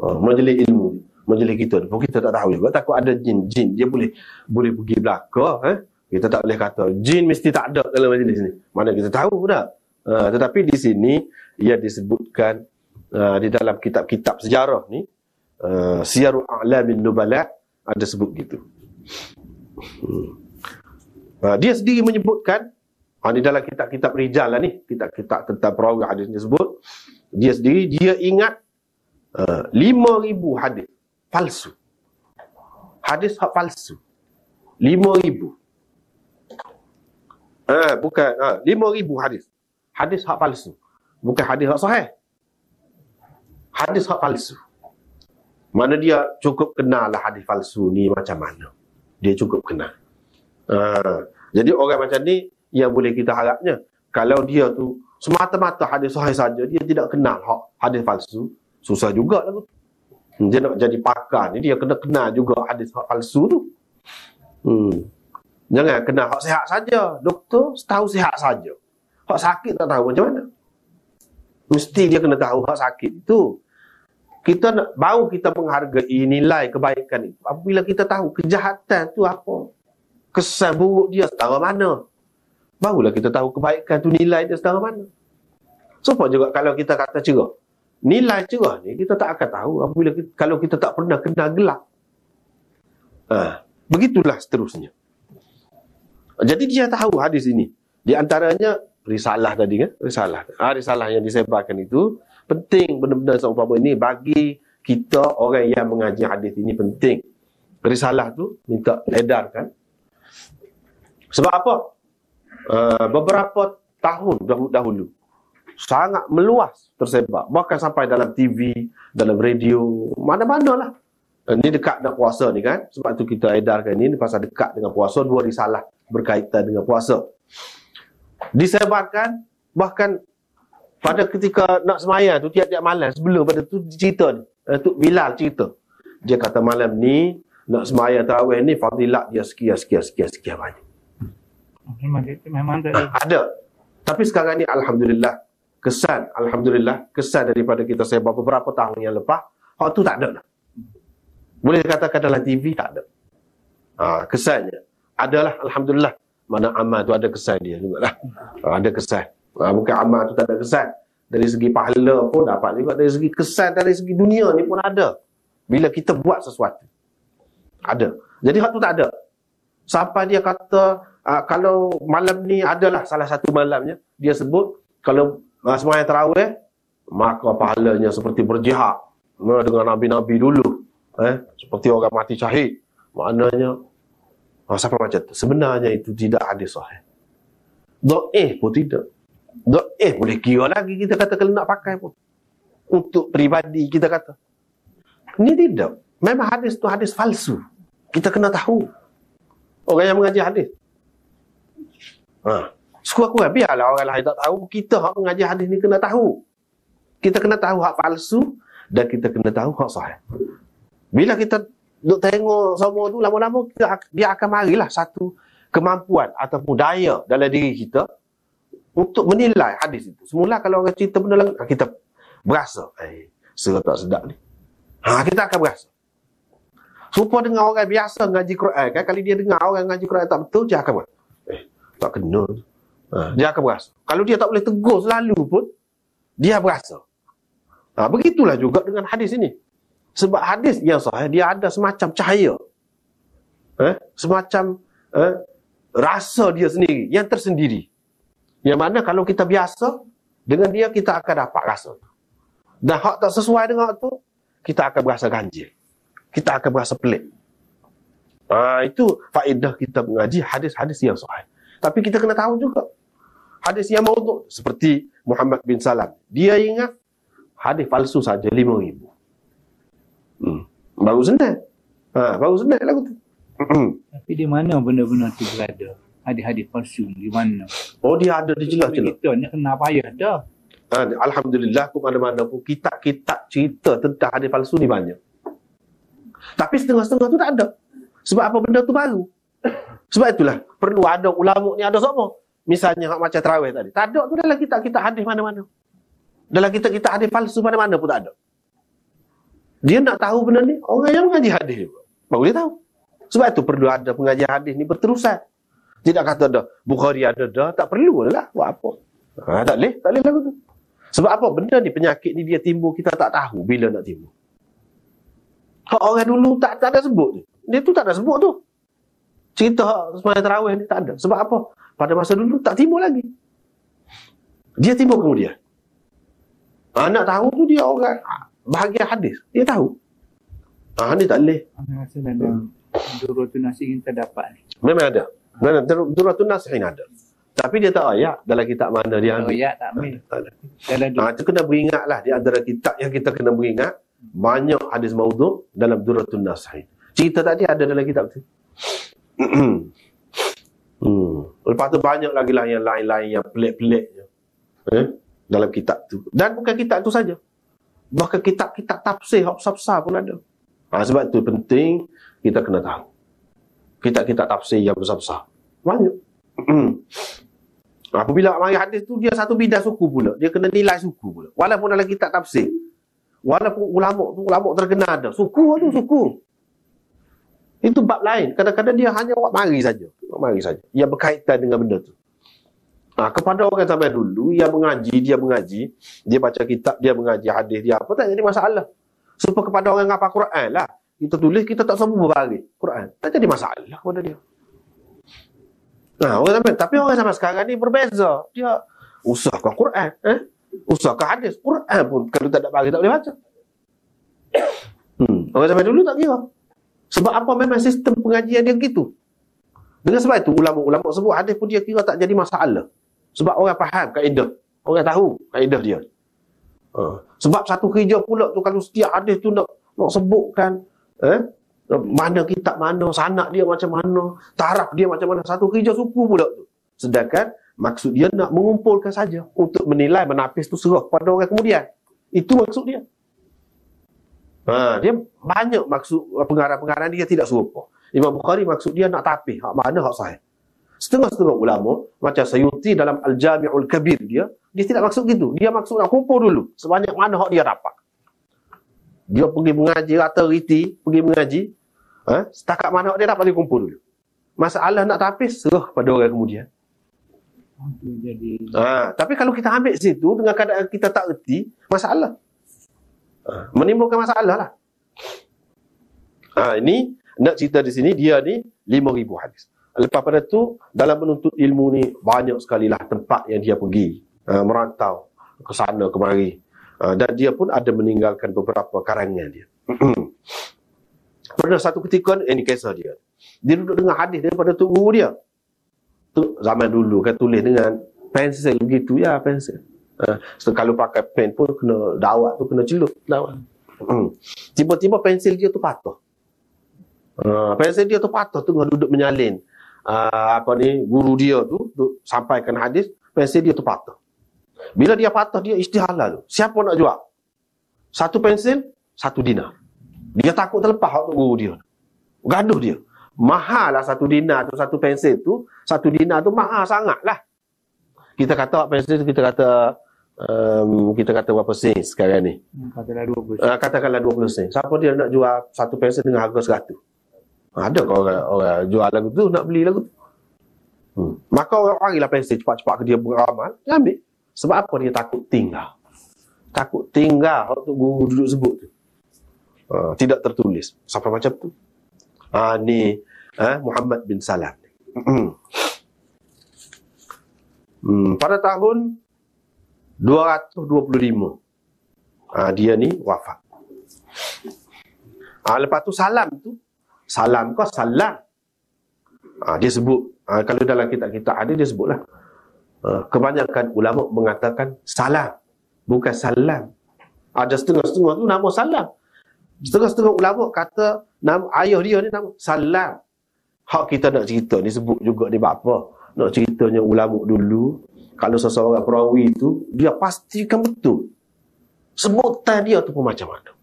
Majlis ilmu, majlis kita pun kita tak tahu juga, takut ada jin dia boleh pergi belaka. Kita tak boleh kata jin mesti tak ada dalam majlis ni, mana kita tahu tak. Tetapi di sini ia disebutkan di dalam kitab-kitab sejarah ni, Siyarul A'lamin Nubala ada sebut gitu. Dia sendiri menyebutkan di dalam kitab-kitab rijal lah ni, kitab-kitab tentang perawi hadis disebut, dia sendiri dia ingat 5,000 hadis palsu. Hadis hak palsu 5,000. Bukan 5,000 hadis. Hadis hak palsu. Bukan hadis hak sahih. Hadis hak palsu. Mana dia cukup kenal lah hadis palsu ni macam mana. Dia cukup kenal. Jadi orang macam ni yang boleh kita harapnya, kalau dia tu semata-mata hadis sahih saja, dia tidak kenal hadis palsu, susah juga lah tu. Dia nak jadi pakar ni, dia kena kenal juga hadis palsu tu. Jangan kenal hak sihat saja. Doktor tahu sihat saja, hak sakit tak tahu macam mana. Mesti dia kena tahu hak sakit tu. Kita nak, baru kita menghargai nilai kebaikan itu apabila kita tahu kejahatan tu apa, kesan buruk dia setara mana. Barulah kita tahu kebaikan tu nilai dia setara mana. Supaya juga kalau kita kata cerah, nilai cerah ni kita tak akan tahu apabila kalau kita tak pernah kenal gelap. Begitulah seterusnya. Jadi dia tahu hadis ini. Di antaranya risalah tadi kan, risalah yang disebarkan itu penting benar-benar seumpama ini bagi kita orang yang mengaji hadis ini penting. Risalah tu minta edarkan. Sebab apa? Beberapa tahun dahulu sangat meluas tersebar, bahkan sampai dalam TV, dalam radio, mana-mana lah. Ini dekat nak puasa ni kan, sebab tu kita edarkan ini pasal dekat dengan puasa, 2 risalah berkaitan dengan puasa disebarkan. Bahkan pada ketika nak sembahyang tu, tiap-tiap malam sebelum pada tu cerita ni, tu Bilal cerita, dia kata malam ni nak sembahyang tarawih ni fadilat dia sekian banyak. Memang ada. Tapi sekarang ni alhamdulillah kesan daripada kita sebar beberapa tahun yang lepas, hak tu tak ada dah. Boleh katakan dalam TV tak ada. Kesannya adalah alhamdulillah. Mana amal tu ada kesan dia jugalah. Ada kesan. Bukan amal tu tak ada kesan. Dari segi pahala pun dapat juga, dari segi kesan, dari segi dunia ni pun ada. Bila kita buat sesuatu, ada. Jadi hak tu tak ada. Sampai dia kata kalau malam ni adalah salah satu malamnya, dia sebut kalau sembahyang tarawih maka pahalanya seperti berjihad dengan nabi-nabi dulu, seperti orang mati syahid. Maknanya sampai macam tu. Sebenarnya itu tidak hadis sahih. Dhaif pun tidak. Dhaif boleh kira lagi kita kata kalau nak pakai pun. Untuk peribadi kita kata. Ini tidak. Memang hadis tu hadis palsu. Kita kena tahu. Orang yang mengaji hadis. Sekurang-kurang biarlah orang lain tak tahu. Kita yang mengaji hadis ni kena tahu. Kita kena tahu hak palsu dan kita kena tahu hak sahih. Bila kita duk tengok semua tu, lama-lama dia akan marilah satu kemampuan ataupun daya dalam diri kita untuk menilai hadis itu. Semula kalau orang cerita benda lain, kita berasa, serah tak sedap ni. Kita akan berasa. Supaya dengan orang biasa ngaji Quran kan, kali dia dengar orang ngaji Quran tak betul, dia akan berasa, tak kena. Dia akan berasa. Kalau dia tak boleh tegur selalu pun, dia berasa. Begitulah juga dengan hadis ini. Sebab hadis yang sahih, dia ada semacam cahaya. Semacam rasa dia sendiri, yang tersendiri. Yang mana kalau kita biasa, dengan dia kita akan dapat rasa. Dan hak tak sesuai dengan hak tu, kita akan berasa ganjil. Kita akan berasa pelik. Itu faedah kita mengaji hadis-hadis yang sahih. Tapi kita kena tahu juga, hadis yang maudhu' seperti Muhammad bin Salam, dia ingat hadis palsu saja 5,000. Baru senang. Baru senang lagu tu. Tapi di mana benda-benda tu berada? Hadis-hadis palsu di mana? Dia ada di jelas-jelas. Kita ni kena payah dah. Alhamdulillah, ke mana-mana pun kitab-kitab cerita tentang hadis palsu ni banyak. Tapi setengah-setengah tu tak ada. Sebab apa, benda tu baru. Sebab itulah perlu ada ulama ni, ada semua. Misalnya macam tarawih tadi, tak ada tu dalam kitab-kitab hadis mana-mana. Dalam kitab-kitab hadis palsu mana-mana pun tak ada. Dia nak tahu benda ni, orang yang mengaji hadis baru dia tahu. Sebab itu perlu ada pengajian hadis ni berterusan. Tidak kata dah Bukhari ada dah, tak perlu lah. Buat apa? Tak boleh lagu tu. Sebab apa? Benda ni, penyakit ni dia timbul, kita tak tahu bila nak timbul. Orang dulu tak ada sebut ni. Dia tu tak ada sebut tu. Cerita sembahyang tarawih ni tak ada. Sebab apa? Pada masa dulu tak timbul lagi. Dia timbul kemudian. Nak tahu tu dia orang bahagian hadis. Dia tahu. Ni tak boleh. Rasa dalam Duratun Nasihin terdapat ni. Memang ada. Duratun Nasihin ada. Tapi dia tak ayat dalam kitab mana dia ambil. Ayat tak ambil. Itu kena beringatlah. Di antara kitab yang kita kena beringat, banyak hadis maudhu' dalam Duratun Nasihin. Cerita tadi ada dalam kitab tu. Lepas tu banyak lagi lah yang lain-lain yang pelik-pelik dalam kitab tu. Dan bukan kitab tu saja. Bahkan kitab-kitab tafsir hak besar-besar pun ada. Sebab tu penting kita kena tahu. Kitab-kitab tafsir yang besar-besar banyak. Apabila mari hadis tu, dia satu bidang suku pula. Dia kena nilai suku pula. Walaupun dalam kitab tafsir, walaupun ulama terkenal ada, suku tu suku. Itu bab lain. Kadang-kadang dia hanya awak mari saja. Yang berkaitan dengan benda tu. Kepada orang zaman dulu yang mengaji, dia baca kitab, dia mengaji hadis, dia apa, tak jadi masalah. Supaya kepada orang yang hafal Quran lah, kita tulis, kita tak semua berbaris Quran, tak jadi masalah kepada dia. Tapi orang zaman sekarang ni berbeza. Dia usahakan Quran, usahakan hadis. Quran pun kalau tak ada baris tak boleh baca. Orang zaman dulu tak kira. Sebab apa? Memang sistem pengajian dia gitu. Dengan sebab itu ulama-ulama sebut hadis pun dia kira tak jadi masalah. Sebab orang faham kaedah. Orang tahu kaedah dia. Sebab satu kerja pula tu, kalau setiap hadis tu nak sebutkan mana kitab mana, sanad dia macam mana, taraf dia macam mana, satu kerja suku pula tu. Sedangkan maksud dia nak mengumpulkan saja untuk menilai, menapis tu serah pada orang kemudian. Itu maksud dia. Dia banyak maksud pengarang-pengarang dia tidak serupa. Imam Bukhari maksud dia nak tapis hak mana hak sahih. Setengah-setengah ulama macam Sayuti dalam Al-Jami'ul Kabir dia tidak maksud gitu. Dia maksud nak kumpul dulu sebanyak mana hak dia dapat. Dia pergi mengaji atau riti, pergi mengaji, setakat mana hak dia dapat, dia kumpul dulu. Masalah nak tapis serah pada orang kemudian. Tapi kalau kita ambil situ dengan keadaan kita tak reti, masalah. Menimbulkan masalah lah. Ini nak cerita di sini, dia ni 5,000 hadis. Lepas pada tu, dalam menuntut ilmu ni, banyak sekali lah tempat yang dia pergi. Merantau ke sana kemari. Dan dia pun ada meninggalkan beberapa karangan dia. Pada satu ketika, ini kisah dia. Dia duduk dengar hadis daripada tok guru dia. Tu zaman dulu kan tulis dengan pensel begitu ya, pensel. Kalau pakai pen pun kena dawat tu kena celup dawat. Tiba-tiba pensel dia tu patah. Pensel dia tu patah, tengah duduk menyalin guru dia tu sampaikan hadis, pensel dia tu patah. Bila dia patah, dia istihala tu. Siapa nak jual? Satu pensil, 1 dinar. Dia takut terlepas hak guru dia. Gaduh dia. Mahal lah 1 dinar tu, 1 pensil tu. 1 dinar tu mahal sangat lah. Kita kata pensil, kita kata berapa sen sekarang ni? Katakanlah 20. Katakanlah 20 sen. Siapa dia nak jual 1 pensel dengan harga 100? Ada ke orang jual lagu tu, nak beli lagu tu? Maka orang panggillah pensel cepat-cepat ke dia beramal, dia ambil. Sebab apa? Dia takut tinggal. Takut tinggal waktu guru duduk sebut tu. Tidak tertulis. Sampai macam tu. Ni Muhammad bin Salam. Pada tahun 225 dia ni wafat. Lepas tu Salam tu, Salam kau Salam. Dia sebut, kalau dalam kitab-kitab ada, dia sebutlah. Kebanyakan ulama mengatakan Salam, bukan Salam. Ada setengah-setengah tu nama Salam. Setengah-setengah ulama kata nama ayah dia ni nama Salam. Hak kita nak cerita ni sebut juga ni apa? Nak ceritanya ulama dulu, kalau seseorang perawi itu, dia pastikan betul sebutan dia tu pun macam mana,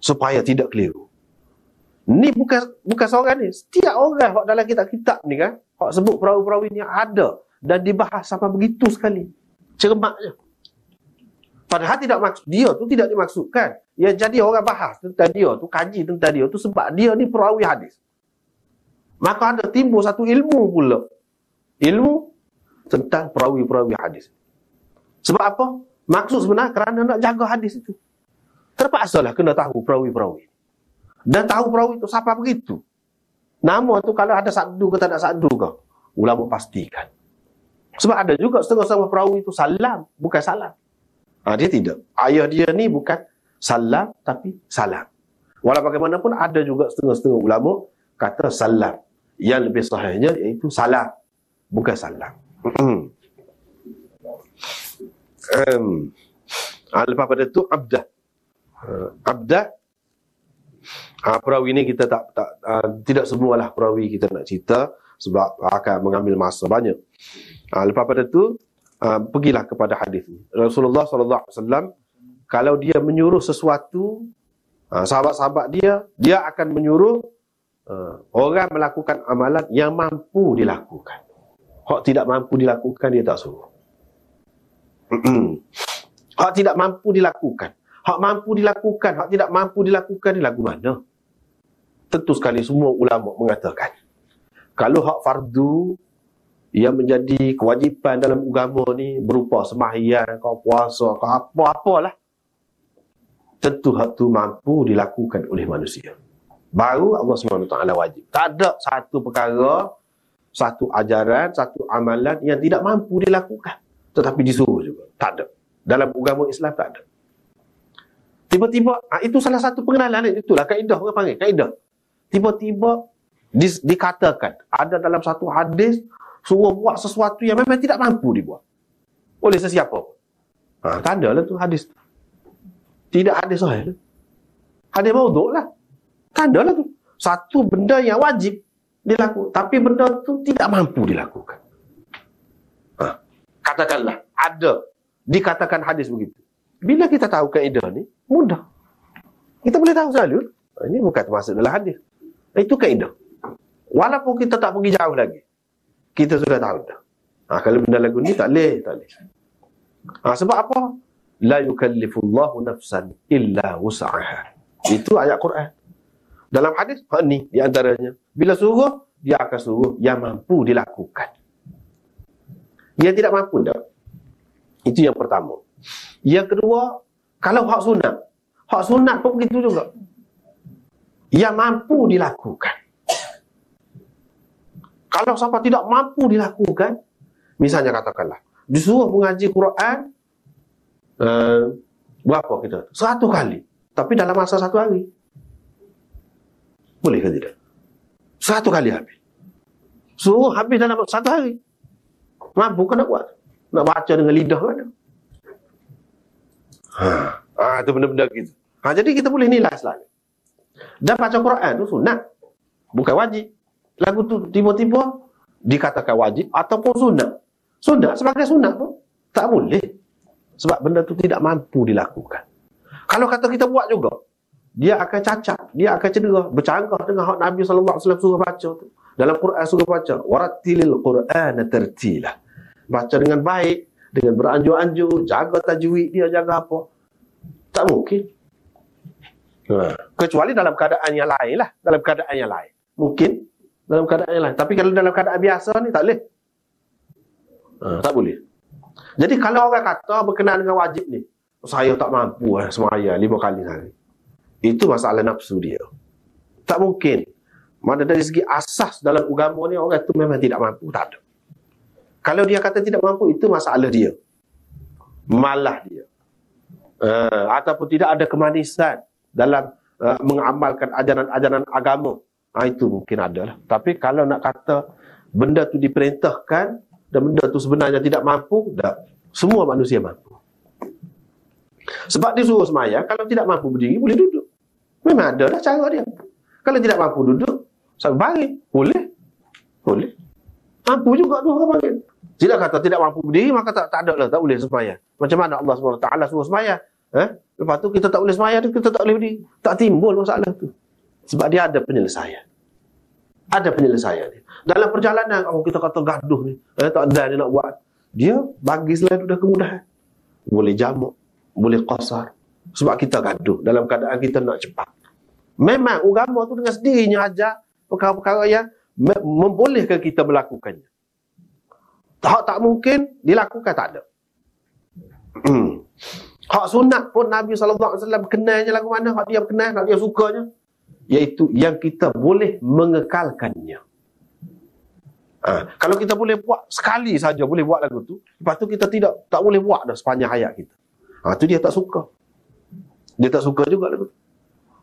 supaya tidak keliru. Ni bukan seorang ni, setiap orang hak dalam kitab-kitab ni kan, hak sebut perawi-perawi ni ada dan dibahas sampai begitu sekali cermaknya. Padahal dia tu tidak dimaksudkan. Yang jadi orang bahas tentang dia tu, kaji tentang dia tu sebab dia ni perawi hadis. Maka ada timbul satu ilmu pula, ilmu tentang perawi-perawi hadis. Sebab apa? Maksud sebenarnya kerana nak jaga hadis itu. Terpaksalah kena tahu perawi-perawi. Dan tahu perawi itu siapa begitu. Nama tu kalau ada sakdu ke tak ada sakdu ke, ulama pastikan. Sebab ada juga setengah-setengah perawi itu Salam, bukan Salam. Dia tidak. Ayah dia ni bukan Salam, tapi Salam. Walau bagaimanapun ada juga setengah-setengah ulama kata Salam. Yang lebih sahihnya iaitu Salam, bukan Salam. Lepas pada itu Abdah. Abdah, perawi ni kita tidak semualah perawi kita nak cerita sebab akan mengambil masa banyak. Lepas pada itu pergilah kepada hadis ni. Rasulullah SAW kalau dia menyuruh sesuatu, sahabat-sahabat dia akan menyuruh orang melakukan amalan yang mampu dilakukan. Hak tidak mampu dilakukan dia tak suruh. Hak tidak mampu dilakukan, hak mampu dilakukan, hak tidak mampu dilakukan ni lagu mana? Tentu sekali semua ulama mengatakan kalau hak fardu yang menjadi kewajipan dalam agama ni berupa sembahyang, kau puasa, kau apa-apalah, tentu hak tu mampu dilakukan oleh manusia. Baru Allah SWT wajib. Tak ada satu perkara, satu ajaran, satu amalan yang tidak mampu dilakukan tetapi disuruh juga. Tak ada. Dalam agama Islam tak ada. Tiba-tiba, itu salah satu pengenalan. Itulah kaedah, orang panggil kaedah. Tiba-tiba dikatakan ada dalam satu hadis suruh buat sesuatu yang memang tidak mampu dibuat oleh sesiapa. Tak ada lah tu hadis. Tidak hadis sahih. Hadis maudhu' lah. Tak ada lah tu. Satu benda yang wajib dilakukan, tapi benda tu tidak mampu dilakukan. Katakanlah ada, dikatakan hadis begitu. Bila kita tahu kaedah ni, mudah. Kita boleh tahu selalu, ini bukan termasuk dalam hadis. Itu kaedah. Walaupun kita tak pergi jauh lagi, kita sudah tahu dah. Kalau benda lagu ni tak boleh. Sebab apa? La yukallifullahu nafsan illa wus'aha. Itu ayat Quran. Dalam hadis, ni di antaranya. Bila suruh, dia akan suruh yang mampu dilakukan. Yang tidak mampu tak? Itu yang pertama. Yang kedua, kalau hak sunat. Hak sunat pun begitu juga. Yang mampu dilakukan. Kalau sampai tidak mampu dilakukan, misalnya katakanlah, disuruh mengaji Quran, berapa kita? 100 kali. Tapi dalam masa 1 hari. Boleh ke tidak? 100 kali habis. Suruh habis dalam 1 hari. Mampu ke nak buat? Nak baca dengan lidah mana? Itu benda-benda gitu. Jadi kita boleh nilai selalu. Dan baca Quran tu sunat. Bukan wajib. Lagu tu tiba-tiba dikatakan wajib ataupun sunat. Sunat sebagai sunat pun tak boleh. Sebab benda tu tidak mampu dilakukan. Kalau kata kita buat juga, dia akan cacat, dia akan cedera, bercanggah dengan hak Nabi SAW suruh baca tu. Dalam Quran suruh baca, warattilil Qur'ana tartila. Baca dengan baik, dengan beranjur-anjur, jaga tajwid dia, jaga apa. Tak mungkin. Kecuali dalam keadaan yang lain lah. Dalam keadaan yang lain. Mungkin dalam keadaan yang lain. Tapi kalau dalam keadaan biasa ni, tak boleh. Tak boleh. Jadi kalau orang kata berkenaan dengan wajib ni, saya tak mampu semaya 5 kali sehari. Itu masalah nafsu dia. Tak mungkin. Mana dari segi asas dalam agama ni, orang tu memang tidak mampu. Tak ada. Kalau dia kata tidak mampu, itu masalah dia. Malah dia. Ataupun tidak ada kemanisan dalam mengamalkan ajaran-ajaran agama. Itu mungkin ada lah. Tapi kalau nak kata benda tu diperintahkan dan benda tu sebenarnya tidak mampu, tak. Semua manusia mampu. Sebab dia suruh semaya, kalau tidak mampu berdiri, boleh duduk. Memang ada lah cara dia. Kalau tidak mampu duduk, sambil baring. Boleh. Mampu juga tu orang panggil. Tidak kata tidak mampu berdiri, maka tak ada lah, tak boleh semaya. Macam mana Allah SWT suruh semaya? Lepas tu kita tak boleh semaya, kita tak boleh berdiri. Tak timbul masalah tu. Sebab dia ada penyelesaian. Ada penyelesaian dia. Dalam perjalanan, kita kata gaduh ni, tak ada dia nak buat. Dia bagi selain dah kemudahan. Boleh jamak, boleh qasar. Sebab kita gaduh dalam keadaan kita nak cepat. Memang agama tu dengan sendirinya ajar perkara-perkara yang membolehkan kita melakukannya. Tak mungkin dilakukan, tak ada. Hak sunat pun Nabi SAW kenalnya lagu mana, hak dia kenal, hak dia sukanya, iaitu yang kita boleh mengekalkannya. Kalau kita boleh buat sekali saja, boleh buat lagu tu, lepas tu kita tak boleh buat dah sepanjang hayat kita. Tu dia tak suka. Dia tak suka juga lagu tu.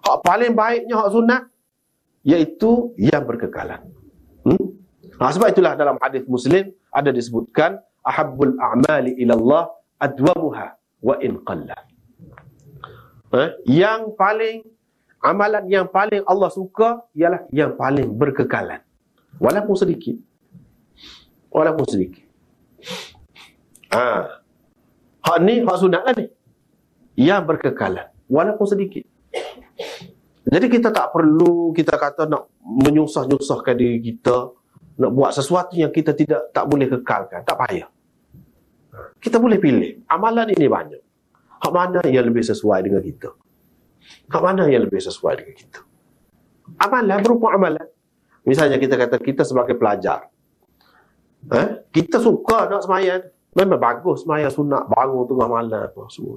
Hak paling baiknya hak sunat, iaitu yang berkekalan. Sebab itulah dalam hadis Muslim ada disebutkan ahabbul a'mali ilallah adwamuha wa in qalla. Yang paling, amalan yang paling Allah suka ialah yang paling berkekalan, walaupun sedikit. Walaupun sedikit. Hak ni, hak sunat lah ni, yang berkekalan walaupun sedikit. Jadi kita tak perlu kita kata nak menyusah-nyusahkan diri kita, nak buat sesuatu yang kita tak boleh kekalkan. Tak payah. Kita boleh pilih. Amalan ini banyak. Hak mana yang lebih sesuai dengan kita? Hak mana yang lebih sesuai dengan kita? Amalan berupa amalan. Misalnya kita kata kita sebagai pelajar, kita suka nak sembahyang. Memang bagus sembahyang sunat, bangun tengah malam apa semua.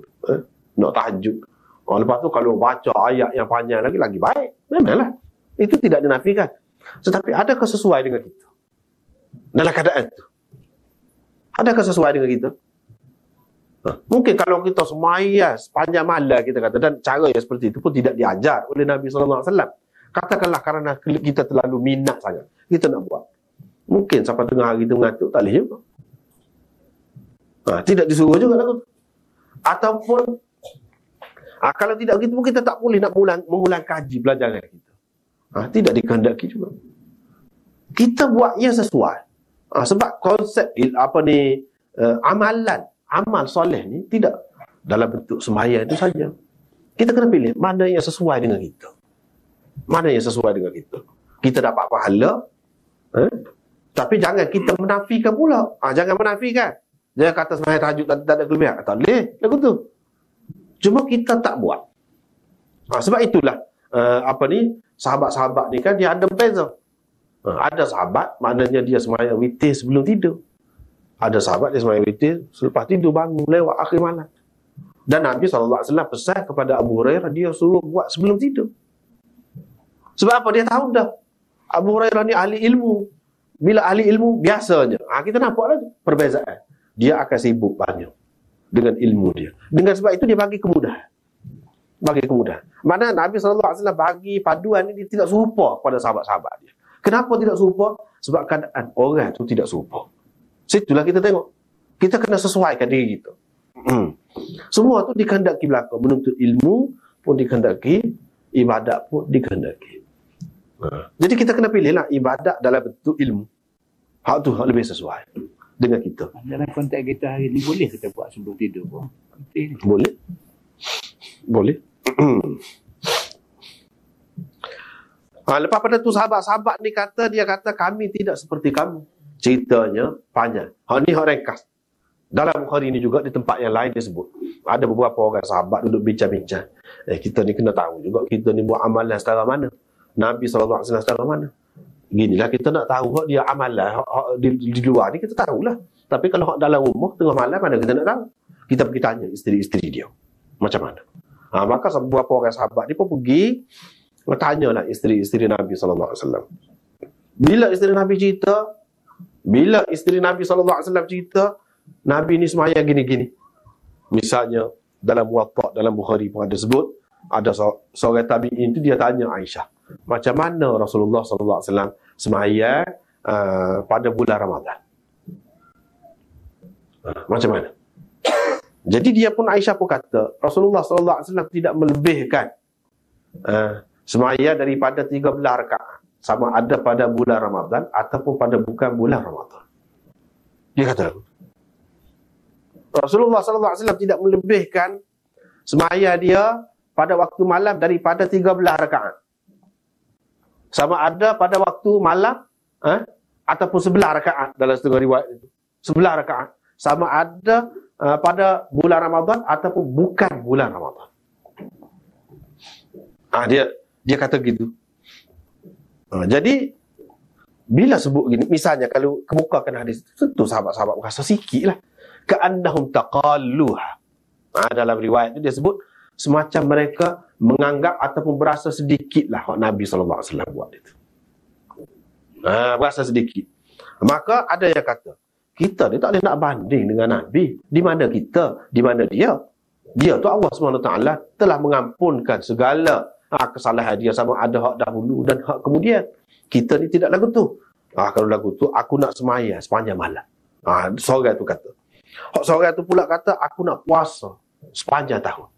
Nak tahajud. Lepas tu kalau baca ayat yang panjang lagi baik. Memanglah. Itu tidak dinafikan. Tetapi adakah sesuai dengan kita dalam keadaan itu? Adakah sesuai dengan kita? Mungkin kalau kita sembahyang sepanjang malam, kita kata, dan cara yang seperti itu pun tidak diajar oleh Nabi SAW. Katakanlah kerana kita terlalu minat sangat, kita nak buat. Mungkin sampai tengah hari kita mengantuk, tak boleh juga. Tidak disuruh juga lah. Ataupun kalau tidak begitu pun kita tak boleh nak mengulang kaji pelajaran kita. Tidak dikehendaki juga. Kita buat yang sesuai. Sebab konsep amalan, amal soleh ni tidak dalam bentuk sembahyang itu saja. Kita kena pilih mana yang sesuai dengan kita. Mana yang sesuai dengan kita. Kita dapat pahala, tapi jangan kita menafikan pula. Jangan menafikan. Jangan kata sembahyang tahajud tak ada kelebihan. Tak boleh lagu tu. Cuma kita tak buat. Sebab itulah sahabat-sahabat ni kan dia ada beza. Ada sahabat maknanya dia sembahyang witir sebelum tidur. Ada sahabat dia sembahyang witir selepas tidur, bangun lewat akhir malam. Dan Nabi SAW pesan kepada Abu Hurairah, dia suruh buat sebelum tidur. Sebab apa? Dia tahu dah Abu Hurairah ni ahli ilmu. Bila ahli ilmu biasanya kita nampak lagi perbezaan. Dia akan sibuk banyak dengan ilmu dia. Dengan sebab itu dia bagi kemudahan. Mana Nabi SAW bagi paduan ini tidak serupa pada sahabat-sahabat dia. Kenapa tidak serupa? Sebab keadaan orang itu tidak serupa. Situlah kita tengok. Kita kena sesuaikan diri kita. Semua tu dikehendaki belaka. Menuntut ilmu pun dikehendaki, ibadat pun dikehendaki. Jadi kita kena pilihlah ibadat dalam bentuk ilmu. Hak tu hak lebih sesuai. dengan kita. Dalam konteks kita hari ni boleh kita buat sebelum tidur pun. Boleh. Boleh. Lepas pada tu sahabat-sahabat ni dia kata kami tidak seperti kamu. Ceritanya panjang. Ni ringkas. Dalam Bukhari ni juga di tempat yang lain dia sebut. Ada beberapa orang sahabat duduk bincang-bincang. Kita ni kena tahu juga kita ni buat amalan setara mana. Nabi SAW setara mana. Ginilah kita nak tahu dia amalan di luar ni kita tahulah. Tapi kalau dalam rumah tengah malam mana kita nak tahu. Kita pergi tanya isteri-isteri dia. Macam mana. Maka beberapa orang sahabat ni pun pergi tanyalah isteri-isteri Nabi SAW. Bila isteri Nabi SAW cerita, Nabi ni semaya gini-gini. Misalnya dalam Muwatta, dalam Bukhari pun ada sebut, ada seorang tabi'in tu dia tanya Aisyah, macam mana Rasulullah SAW semaya pada bulan Ramadan? Macam mana? Jadi dia pun, Aisyah pun kata, Rasulullah SAW tidak melebihkan semaya daripada 13 rakaat, sama ada pada bulan Ramadan ataupun pada bukan bulan Ramadan. Dia kata Rasulullah SAW tidak melebihkan semaya dia pada waktu malam daripada 13 rakaat. Sama ada pada waktu malam ataupun 11 rakaat dalam setengah riwayat itu. 11 rakaat. Sama ada pada bulan Ramadan ataupun bukan bulan Ramadan. Dia kata gitu. Jadi bila sebut gini, misalnya kalau kemukakan hadis, tentu sahabat-sahabat merasa sikit lah. Ka'annahum taqalluha. Dalam riwayat itu dia sebut semacam mereka menganggap ataupun berasa sedikit lah Nabi SAW buat itu. Berasa sedikit. Maka ada yang kata, kita ni tak boleh nak banding dengan Nabi. Di mana kita? Di mana dia? Dia tu Allah SWT telah mengampunkan segala kesalahan dia, sama ada hak dahulu dan hak kemudian. Kita ni tidak lagu tu. Kalau lagu tu, aku nak semaya sepanjang malam. Seorang tu kata. Hak seorang tu pula kata, aku nak puasa sepanjang tahun.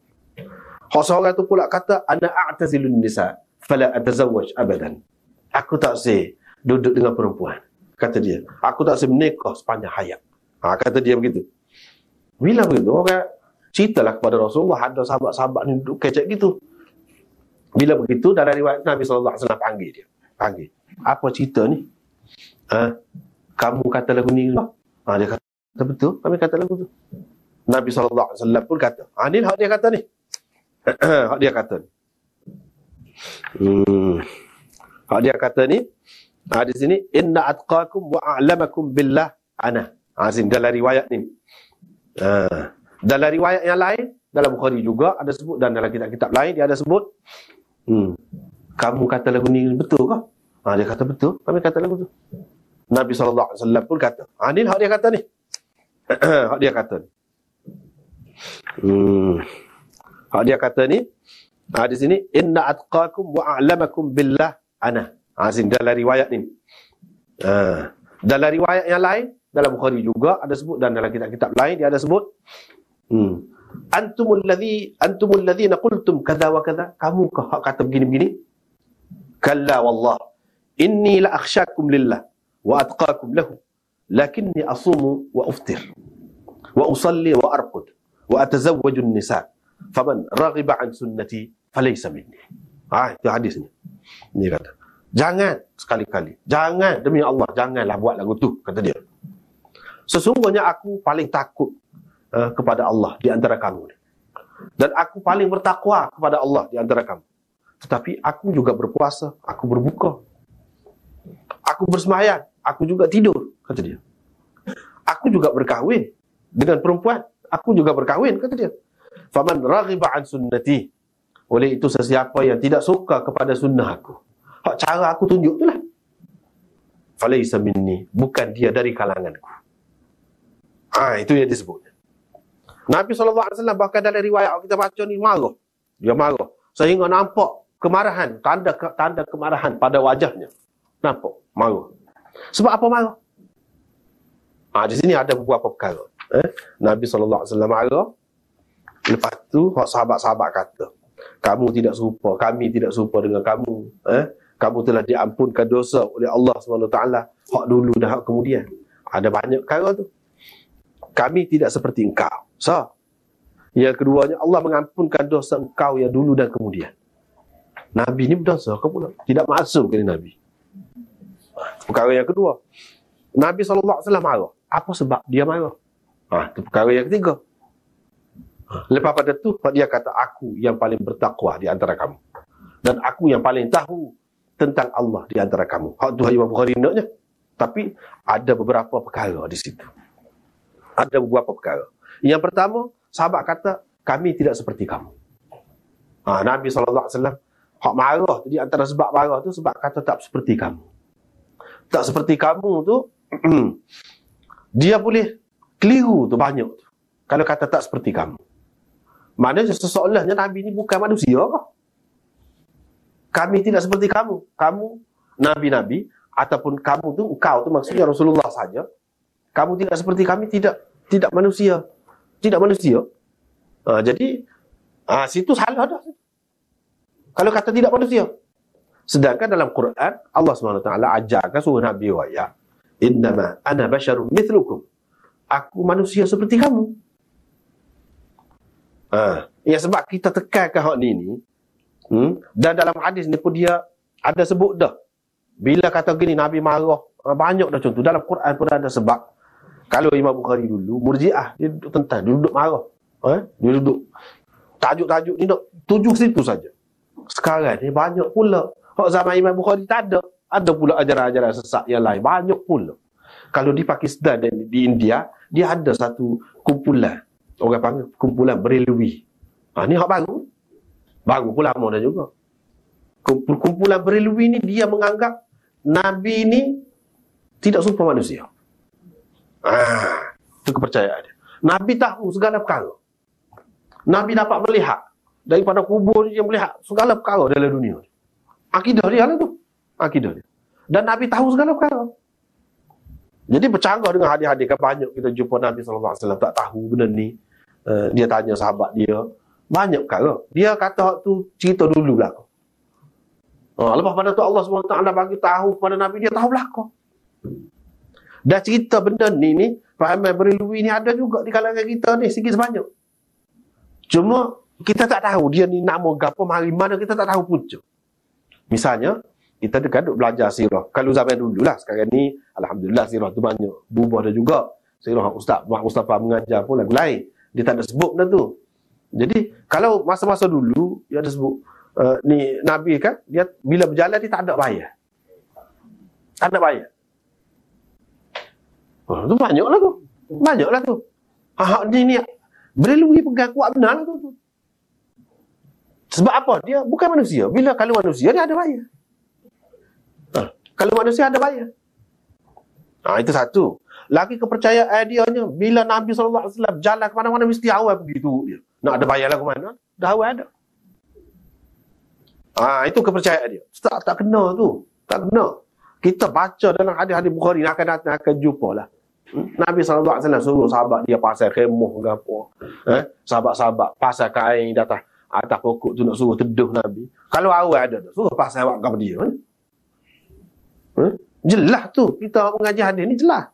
Hak seorang tu pula kata, ana a'tazilun nisa fala atazawwaj abadan. Aku tak sih duduk dengan perempuan. Kata dia, aku tak sih menikah sepanjang hayat. Kata dia begitu. Bila begitu, orang ceritalah kepada Rasulullah, ada sahabat-sahabat ni duduk kecek gitu. Bila begitu, dalam riwayat Nabi SAW panggil dia. Panggil. Apa cerita ni? Kamu kata lagu ni lah. Dia kata, betul, kami kata lagu tu. Nabi SAW pun kata, ni hak dia kata ni. Hak dia kata ni. Hak dia kata ni, di sini, inna atqakum wa a'lamakum billah ana. Sini dalam riwayat ni. Dalam riwayat yang lain, dalam Bukhari juga ada sebut, dan dalam kitab-kitab lain dia ada sebut, kamu kata lagu ni betul ke? Dia kata betul, kami kata lagu tu. Nabi SAW pun kata, ni hak dia kata ni. Hak dia kata ni. Hak dia kata ni, di sini, inna atqakum wa a'lamakum billah ana. Sini dalam riwayat ni. Dalam riwayat yang lain, dalam Bukhari juga ada sebut, dan dalam kitab-kitab lain dia ada sebut, antumul ladzina qultum kadza wa kadza. Kamu hak kata begini-begini? Kalla wallah inni la akhsyakum lillah wa atqakum lahu lakinni asumu wa uftir wa usalli wa arqud wa atazawwaju an-nisa faman raghiba an sunnati falaysa minni. Itu hadis ni. Ni kata, jangan sekali-kali, jangan, demi Allah, janganlah buat lagu tu, kata dia. Sesungguhnya aku paling takut kepada Allah di antara kamu, dan aku paling bertakwa kepada Allah di antara kamu. Tetapi aku juga berpuasa, aku berbuka, aku bersemayang, aku juga tidur, kata dia. Aku juga berkahwin dengan perempuan, aku juga berkahwin, kata dia. Faman raghiba an sunnati, oleh itu sesiapa yang tidak suka kepada sunnah aku, hak cara aku tunjuk itulah, falaysa minni, bukan dia dari kalanganku. Itu yang disebut. Nabi SAW bahkan dalam riwayat kita baca ni marah. Dia marah sehingga nampak kemarahan, tanda kemarahan pada wajahnya. Nampak marah. Sebab apa marah? Di sini ada beberapa perkara. Nabi SAW marah. Lepas tu sahabat-sahabat kata, kamu tidak serupa, kami tidak serupa dengan kamu. Kamu telah diampunkan dosa oleh Allah SWT, hak dulu dan hak kemudian. Ada banyak perkara tu. Kami tidak seperti engkau. So, yang keduanya, Allah mengampunkan dosa engkau yang dulu dan kemudian. Nabi ni berdosa ke pula? Tidak maksum ke ni Nabi? Perkara yang kedua, Nabi SAW marah. Apa sebab dia marah? Itu perkara yang ketiga. Lepas pada tu, dia kata, aku yang paling bertakwa di antara kamu. Dan aku yang paling tahu tentang Allah di antara kamu. Hak tu Imam Bukhari naknya. Tapi ada beberapa perkara di situ. Ada beberapa perkara. Yang pertama, sahabat kata, kami tidak seperti kamu. Nabi SAW, hak marah tu, di antara sebab marah tu, sebab kata tak seperti kamu. Tak seperti kamu tu, dia boleh keliru tu banyak tu. Kalau kata tak seperti kamu. Maknanya seseolahnya Nabi ni bukan manusia kah? Kami tidak seperti kamu. Kamu, Nabi-Nabi, ataupun kamu tu, engkau tu maksudnya Rasulullah saja. Kamu tidak seperti kami, tidak manusia. Tidak manusia. Jadi, situ salah dah. Kalau kata tidak manusia. Sedangkan dalam Quran, Allah SWT ajarkan suruh Nabi wa'ya. Innama ana basyarum mithlukum. Aku manusia seperti kamu. Ya sebab kita tekankan hak ni. Dan dalam hadis ni pun dia ada sebut dah. Bila kata gini Nabi marah, banyak dah contoh. Dalam Quran pun ada sebab. Kalau Imam Bukhari dulu, Murji'ah, dia duduk tentang, dia duduk marah. Dia duduk tajuk-tajuk ni nak tuju situ saja. Sekarang ni banyak pula. Hak zaman Imam Bukhari tak ada. Ada pula ajaran-ajaran sesat yang lain. Banyak pula. Kalau di Pakistan dan di India, dia ada satu kumpulan. Orang panggil kumpulan Berelwi. Ni hak baru. Baru pula lama dah juga. Kumpulan Berelwi ni dia menganggap Nabi ni tidak serupa manusia. Itu kepercayaan dia. Nabi tahu segala perkara. Nabi dapat melihat daripada kubur dia melihat segala perkara dalam dunia. Akidah dia lah tu. Akidah dia. Dan Nabi tahu segala perkara. Jadi bercanggah dengan hadis-hadis kan banyak kita jumpa Nabi SAW tak tahu benda ni. Dia tanya sahabat dia. Banyak perkara. Dia kata tu cerita dulu belakang. Lepas pada tu Allah SWT bagi tahu kepada Nabi, dia tahu belakang. Dan cerita benda ni pahaman Berelwi ni ada juga di kalangan kita ni sikit sebanyak. Cuma kita tak tahu dia ni nama gapo mari mana, kita tak tahu punca. Misalnya kita dekat duk belajar sirah. Kalau zaman dululah, sekarang ni alhamdulillah sirah tu banyak berubah dah juga. Sirah Ustaz Mustafa mengajar pun lagu lain. Dia tak ada sebut benda tu. Jadi kalau masa-masa dulu dia ada sebut ni Nabi kan, dia bila berjalan dia tak ada bayar. Tak ada bayar. Tu banyaklah tu. Banyaklah tu. Ni Berelwi pegang kuat benar lah tu. Sebab apa? Dia bukan manusia. Kalau manusia dia ada bayar. Kalau manusia ada bayar. Itu satu. Lagi kepercayaan dia bila Nabi SAW jalan ke mana-mana mesti awal begitu dia. Nak ada bayar lah ke mana? Dah awal ada. Itu kepercayaan dia. Tak kena tu. Tak kena. Kita baca dalam hadis-hadis Bukhari akan jumpa lah. Nabi SAW suruh sahabat dia pasal khemah ke apa. Sahabat-sahabat pasal kain di atas pokok tu nak suruh teduh Nabi. Kalau awal ada suruh pasal awak kepada dia. Jelas tu. Kita mengaji hadis ni jelas.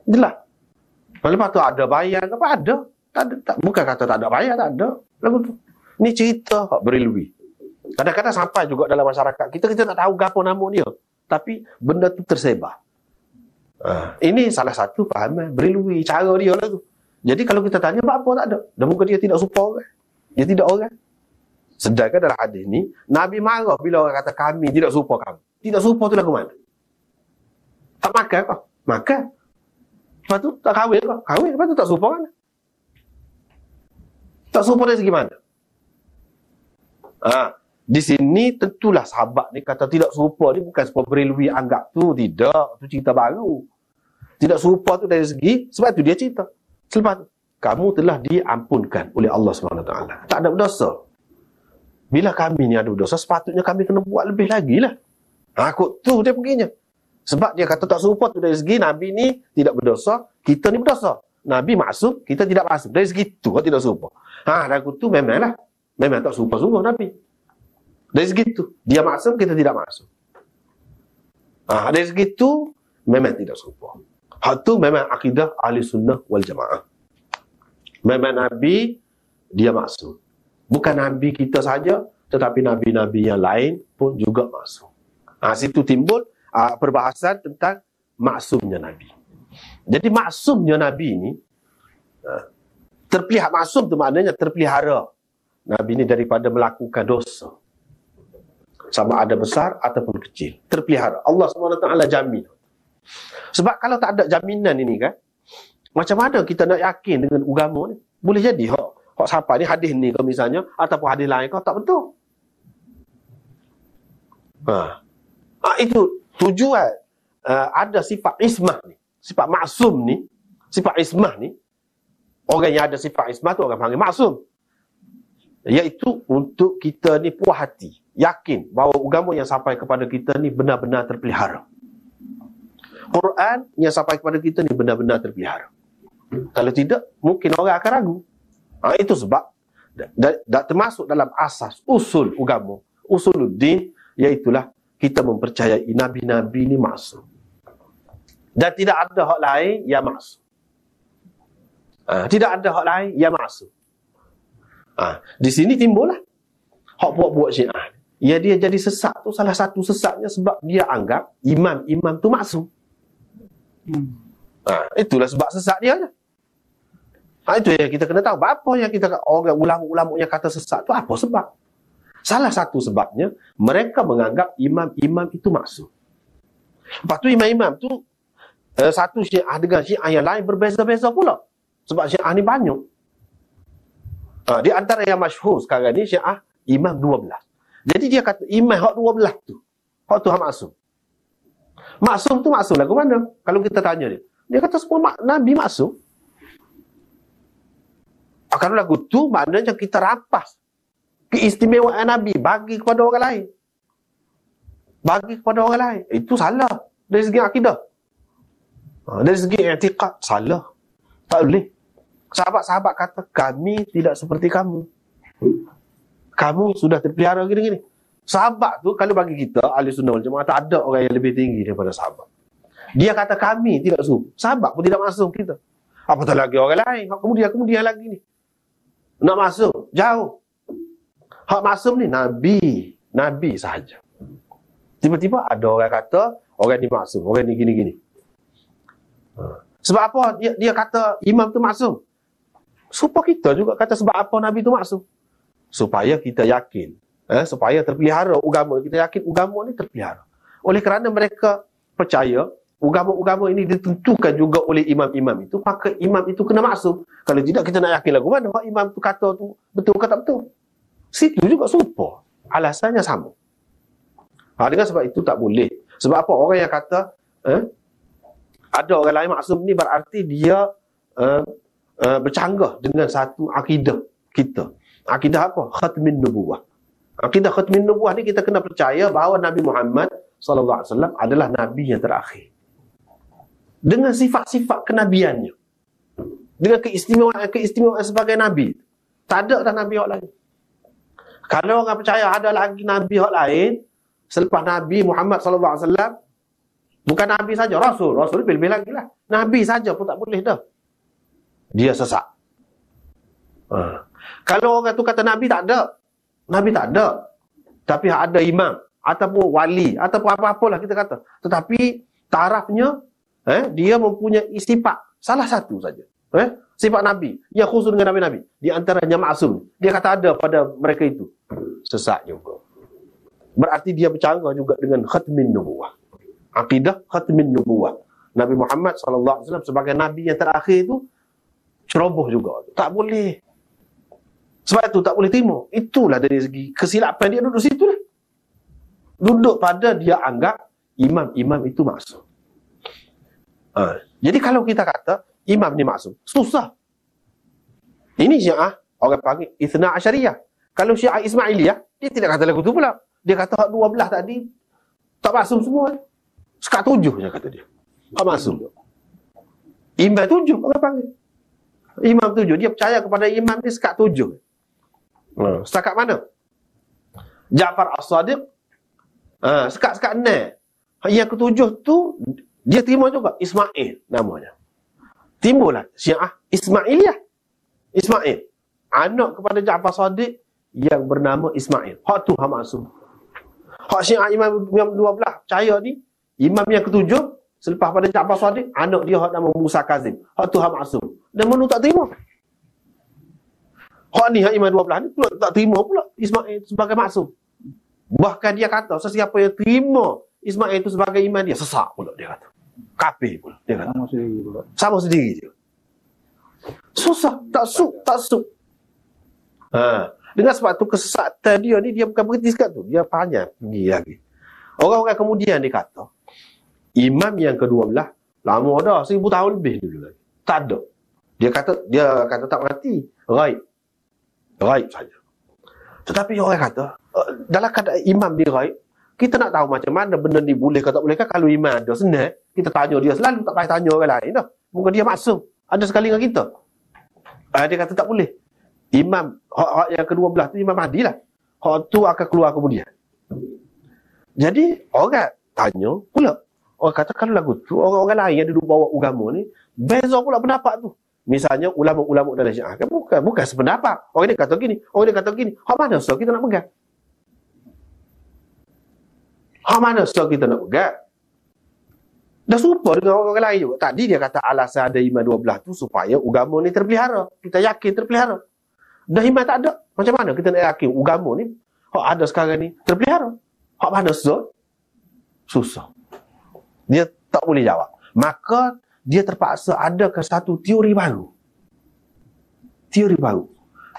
Jelas. Lepas tu ada bayar ke apa? Ada. Tak, bukan kata tak ada bayar, tak ada. Lagu tu. Ni cerita Berelwi. Kadang-kadang sampai juga dalam masyarakat. Kita tak tahu apa nama dia. Tapi benda tu tersebar. Ini salah satu fahaman Berelwi. Cara dia lah tu. Jadi kalau kita tanya, apa tak ada. Dan muka dia tidak serupa orang. Dia tidak orang. Sedangkan dalam hadis ni, Nabi marah bila orang kata kami tidak serupa kamu. Tidak serupa tu lagu mana? Tak makan kau? Makan. Lepas tu tak kahwin kau? Kahwin. Lepas tu tak serupa kan? Tak serupa dari segi mana? Di sini tentulah sahabat ni kata tidak serupa ni bukan sebab Berelwi anggap tu. Tidak. Tu cerita baru. Tidak serupa tu dari segi, sebab tu dia cerita. Selepas tu, kamu telah diampunkan oleh Allah SWT. Tak ada berdosa. Bila kami ni ada berdosa, sepatutnya kami kena buat lebih lagi lah. Kot tu dia perginya. Sebab dia kata tak serupa tu dari segi Nabi ni tidak berdosa, kita ni berdosa. Nabi maksum, kita tidak maksum. Dari segi tu tidak serupa. Dan tu memanglah. Memang tak serupa-serupa Nabi. Dari segi tu, dia maksum, kita tidak maksum. Dari segi tu memang tidak serupa. Hak tu memang akidah ahli sunnah wal jamaah. Memang Nabi dia maksum. Bukan Nabi kita saja, tetapi Nabi-Nabi yang lain pun juga maksum. Situ timbul perbahasan tentang maksumnya Nabi. Jadi maksumnya Nabi ini, terpelihara, maksum tu maknanya terpelihara Nabi ini daripada melakukan dosa. Sama ada besar ataupun kecil. Terpelihara. Allah SWT jamin. Sebab kalau tak ada jaminan ini kan, macam mana kita nak yakin dengan agama ni? Boleh jadi hak siapa ni hadis ni kalau misalnya ataupun hadis lain kau tak betul. Itu tujuan ada sifat ismah ni, sifat maksum ni, sifat ismah ni. Orang yang ada sifat ismah tu orang panggil maksum. Iaitu untuk kita ni puas hati, yakin bahawa agama yang sampai kepada kita ni benar-benar terpelihara. Quran yang sampai kepada kita ni benar-benar terpelihara. Kalau tidak, mungkin orang akan ragu. Itu sebab tak termasuk dalam asas usul agama, usuluddin, iaitulah kita mempercayai nabi-nabi ni maksum. Dan tidak ada hak lain yang maksum. Tidak ada hak lain yang maksum. Di sini timbullah hak buat-buat Syiah. Ya, dia jadi sesat tu, salah satu sesatnya sebab dia anggap imam-imam tu maksum. Itulah sebab sesat dia je. Itu yang kita kena tahu. Apa yang kita orang ulama-ulama yang kata sesat tu apa sebab? Salah satu sebabnya mereka menganggap imam-imam itu maksum. Lepas tu imam-imam tu satu Syiah dengan Syiah yang lain berbeza-beza pula. Sebab Syiah ni banyak. Di antara yang masyhur sekarang ni Syiah imam 12. Jadi dia kata imam hak 12 tu, hak tu hak maksum. Maksum tu maksum lagu mana? Kalau kita tanya dia, dia kata semua Nabi maksum. Kalau lagu tu maknanya kita rampas keistimewaan Nabi bagi kepada orang lain. Bagi kepada orang lain. Itu salah dari segi akidah. Dari segi i'tiqad salah. Tak boleh. Sahabat-sahabat kata kami tidak seperti kamu. Kamu sudah terpelihara gini-gini. Sahabat tu kalau bagi kita ahli sunnah wal jamaah tak ada orang yang lebih tinggi daripada sahabat. Dia kata kami tidak maksum. Sahabat pun tidak maksum kita. Apatah lagi orang lain. Kemudian lagi ni. Nak masuk jauh. Hak maksum ni Nabi sahaja. Tiba-tiba ada orang kata orang ni maksum, orang ni gini-gini. Sebab apa dia kata imam tu maksum? Supaya kita juga kata sebab apa Nabi tu maksum? Supaya kita yakin, supaya terpelihara agama, kita yakin agama ni terpelihara. Oleh kerana mereka percaya agama-agama ini ditentukan juga oleh imam-imam itu, maka imam itu kena maksum. Kalau tidak, kita nak yakin lagu mana hak imam tu kata tu betul ke tak betul. Situ juga serupa. Alasannya sama. Dengan sebab itu tak boleh. Sebab apa? Orang yang kata ada orang lain maksum ni berarti dia bercanggah dengan satu akidah kita. Akidah apa? Khatmin nubuwah. Akidah khatmin nubuwah ni kita kena percaya bahawa Nabi Muhammad SAW adalah Nabi yang terakhir. Dengan sifat-sifat kenabiannya. Dengan keistimewaan sebagai Nabi. Tak ada dah Nabi yang lain. Kalau orang percaya ada lagi Nabi yang lain, selepas Nabi Muhammad SAW, bukan Nabi saja, Rasul lebih lagi lah. Nabi saja pun tak boleh dah. Dia sesat. Kalau orang tu kata Nabi tak ada. Nabi tak ada. Tapi ada imam. Ataupun wali. Ataupun apa-apalah kita kata. Tetapi tarafnya, dia mempunyai sifat. Salah satu saja. Sifat Nabi. Yang khusus dengan Nabi-Nabi. Di antaranya maksum. Dia kata ada pada mereka itu. Sesat juga. Berarti dia bercanggah juga dengan khatmin nubuwah. Akidah khatmin nubuwah. Nabi Muhammad SAW sebagai Nabi yang terakhir itu ceroboh juga. Tak boleh. Sebab itu tak boleh terima. Itulah dari segi kesilapan dia duduk situ lah. Duduk pada dia anggap imam-imam itu maksum. Jadi kalau kita kata imam ni maksum, susah. Ini Syiah, orang panggil Ithna Asyariyah. Kalau Syiah Ismailiyah, dia tidak kata lagu tu pula. Dia kata 12 tadi tak maksum semua. Sekat 7 je kata dia. Tak maksum. Imam 7 orang panggil. Imam 7. Dia percaya kepada imam ni sekat 7. Setakat mana? Ja'far As-Sadiq sekat-sekat 6. Yang ke-7 tu Dia terima juga Ismail namanya. Timbullah Syiah Ismailiyah. Ismail, anak kepada Ja'far Shadiq yang bernama Ismail. Hak tu hak maksum. Hak Syiah imam yang 12 percaya ni, imam yang ketujuh selepas pada Ja'far Shadiq, anak dia hak nama Musa Kazim. Hak tu hak maksum. Dan mana tak terima. Hak ni hak imam 12 ni pula tak terima pula Ismail sebagai maksum. Bahkan dia kata sesiapa yang terima Ismail itu sebagai imam dia, sesak pula dia kata. Kafir pula dia kata. Sama sendiri dia. Susah, tak suk. Dengan sebab tu kesesatan dia ni, dia bukan berhenti sekat tu, dia panjang pergi lagi. Orang-orang kemudian dia kata imam yang ke-12 lama dah, 1000 tahun lebih dulu lagi. Tak ada. Dia kata tak mati, ghaib saja. Tetapi orang kata dalam keadaan imam dia ghaib, kita nak tahu macam mana benda ni boleh ke tak boleh kan. Kalau imam ada senang, kita tanya dia selalu, tak payah tanya orang lain dah. Mungkin dia maksum ada sekali dengan kita. Dia kata tak boleh. Imam hak yang ke-12 tu Imam Mahdi lah. Hak tu akan keluar kemudian. Jadi orang tanya pula. Orang kata kalau lagu tu orang-orang lain yang duduk bawa agama ni beza pula pendapat tu. Misalnya ulama-ulama dalam Syiah kan bukan sependapat. Orang ni kata gini, orang ni kata gini. Hak mana so kita nak pegang? Hak mana so kita nak pegang? Dah serupa dengan orang lain juga. Tadi dia kata alasan ada imam 12 tu supaya agama ni terpelihara. Kita yakin terpelihara. Dah imam tak ada. Macam mana kita nak yakin agama ni hak ada sekarang ni terpelihara? Hak mana so? Susah. Dia tak boleh jawab. Maka dia terpaksa adakan satu teori baru. Teori baru.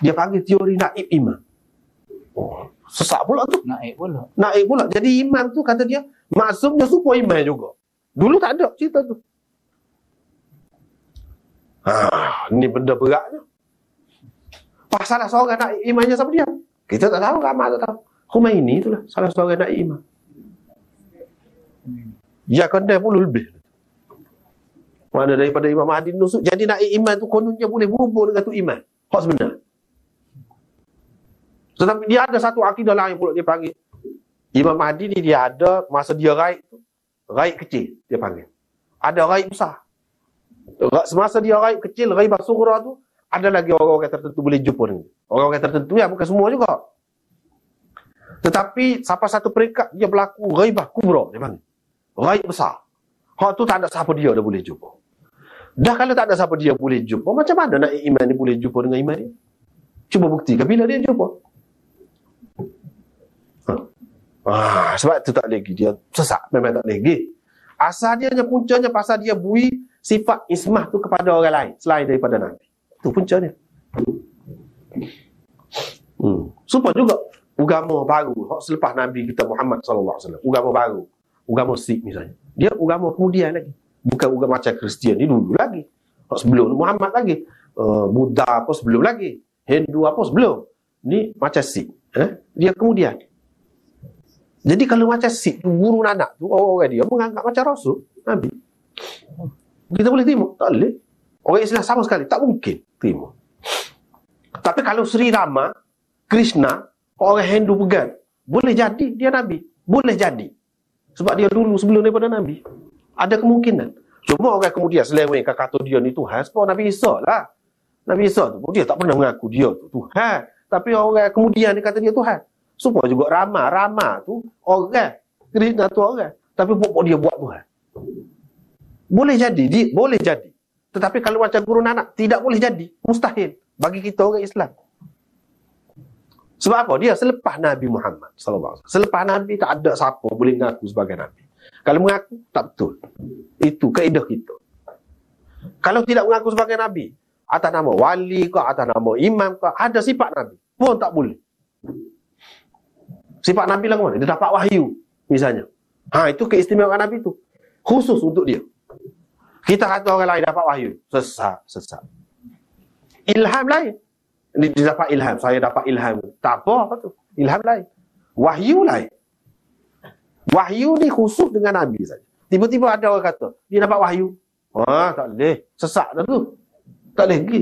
Dia panggil teori naib imam. Sesak pula tu. Naib pula. Jadi imam tu kata dia maksumnya supaya imam juga. Dulu tak ada cerita tu. Ni benda beratnya. Salah seorang naib imamnya siapa dia? Kita tak tahu, ramai tak tahu. Khomeini itulah salah seorang naib imam. Ya kena puluh lebih. Mana daripada Imam Mahdi nusuk. Jadi naib imam tu kononnya boleh berhubung dengan tu imam. Hak sebenar. Tetapi dia ada satu akidah lain pula dia panggil. Imam Mahdi ni dia ada masa dia raib tu. Raib kecil dia panggil. Ada raib besar. Semasa dia raib kecil, raib sughra tu, ada lagi orang-orang tertentu boleh jumpa dengan dia. Orang-orang tertentu ya, bukan semua juga. Tetapi sampai satu peringkat dia berlaku raibah kubra dia panggil. Raib besar. Hak tu tak ada siapa dia dah boleh jumpa. Dah kalau tak ada siapa dia boleh jumpa, macam mana nak imam ni boleh jumpa dengan imam dia? Cuba buktikan bila dia jumpa. Sebab tu tak lagi dia sesak, memang tak lagi. Asal dia hanya puncanya pasal dia bui sifat ismah tu kepada orang lain selain daripada Nabi. Tu puncanya. Supaya juga agama baru selepas Nabi kita Muhammad sallallahu alaihi wasallam, agama baru, agama Sikh misalnya. Dia agama kemudian lagi. Bukan agama macam Kristian ni dulu lagi. Sebelum Muhammad lagi. Buddha apa sebelum lagi. Hindu apa sebelum. Ni macam Sikh. Dia kemudian. Jadi kalau macam Sikh tu, guru Nanak tu, orang dia menganggap macam Rasul, Nabi. Kita boleh terima? Tak boleh. Orang Islam sama sekali. Tak mungkin terima. Tapi kalau Sri Rama, Krishna, orang Hindu pegang, boleh jadi dia Nabi. Boleh jadi. Sebab dia dulu sebelum daripada Nabi. Ada kemungkinan. Cuma orang kemudian seleweng kata dia ni Tuhan. Sebab Nabi Isa lah. Nabi Isa tu, dia tak pernah mengaku dia tu Tuhan. Tapi orang kemudian dia kata dia Tuhan. Supaya juga Rama tu orang. Krishna tu orang. Tapi pokok dia buat Tuhan. Boleh jadi. Boleh jadi. Tetapi kalau macam Guru Nanak, tidak boleh jadi. Mustahil. Bagi kita orang Islam. Sebab apa? Dia selepas Nabi Muhammad sallallahu alaihi wasallam. Selepas Nabi tak ada siapa boleh mengaku sebagai Nabi. Kalau mengaku, tak betul. Itu kaedah kita. Kalau tidak mengaku sebagai Nabi, atas nama wali ke, atas nama imam ke, ada sifat Nabi, pun tak boleh. Sifat Nabi lah mana? Dia dapat wahyu, misalnya. Itu keistimewaan Nabi tu. Khusus untuk dia. Kita kata orang lain dapat wahyu. Sesat. Ilham lain. Dia dapat ilham. Saya dapat ilham. Tak apa tu. Ilham lain. Wahyu lain. Wahyu ni khusus dengan Nabi saja. Tiba-tiba ada orang kata, dia dapat wahyu. Tak boleh. Sesak dah tu. Tak boleh lagi.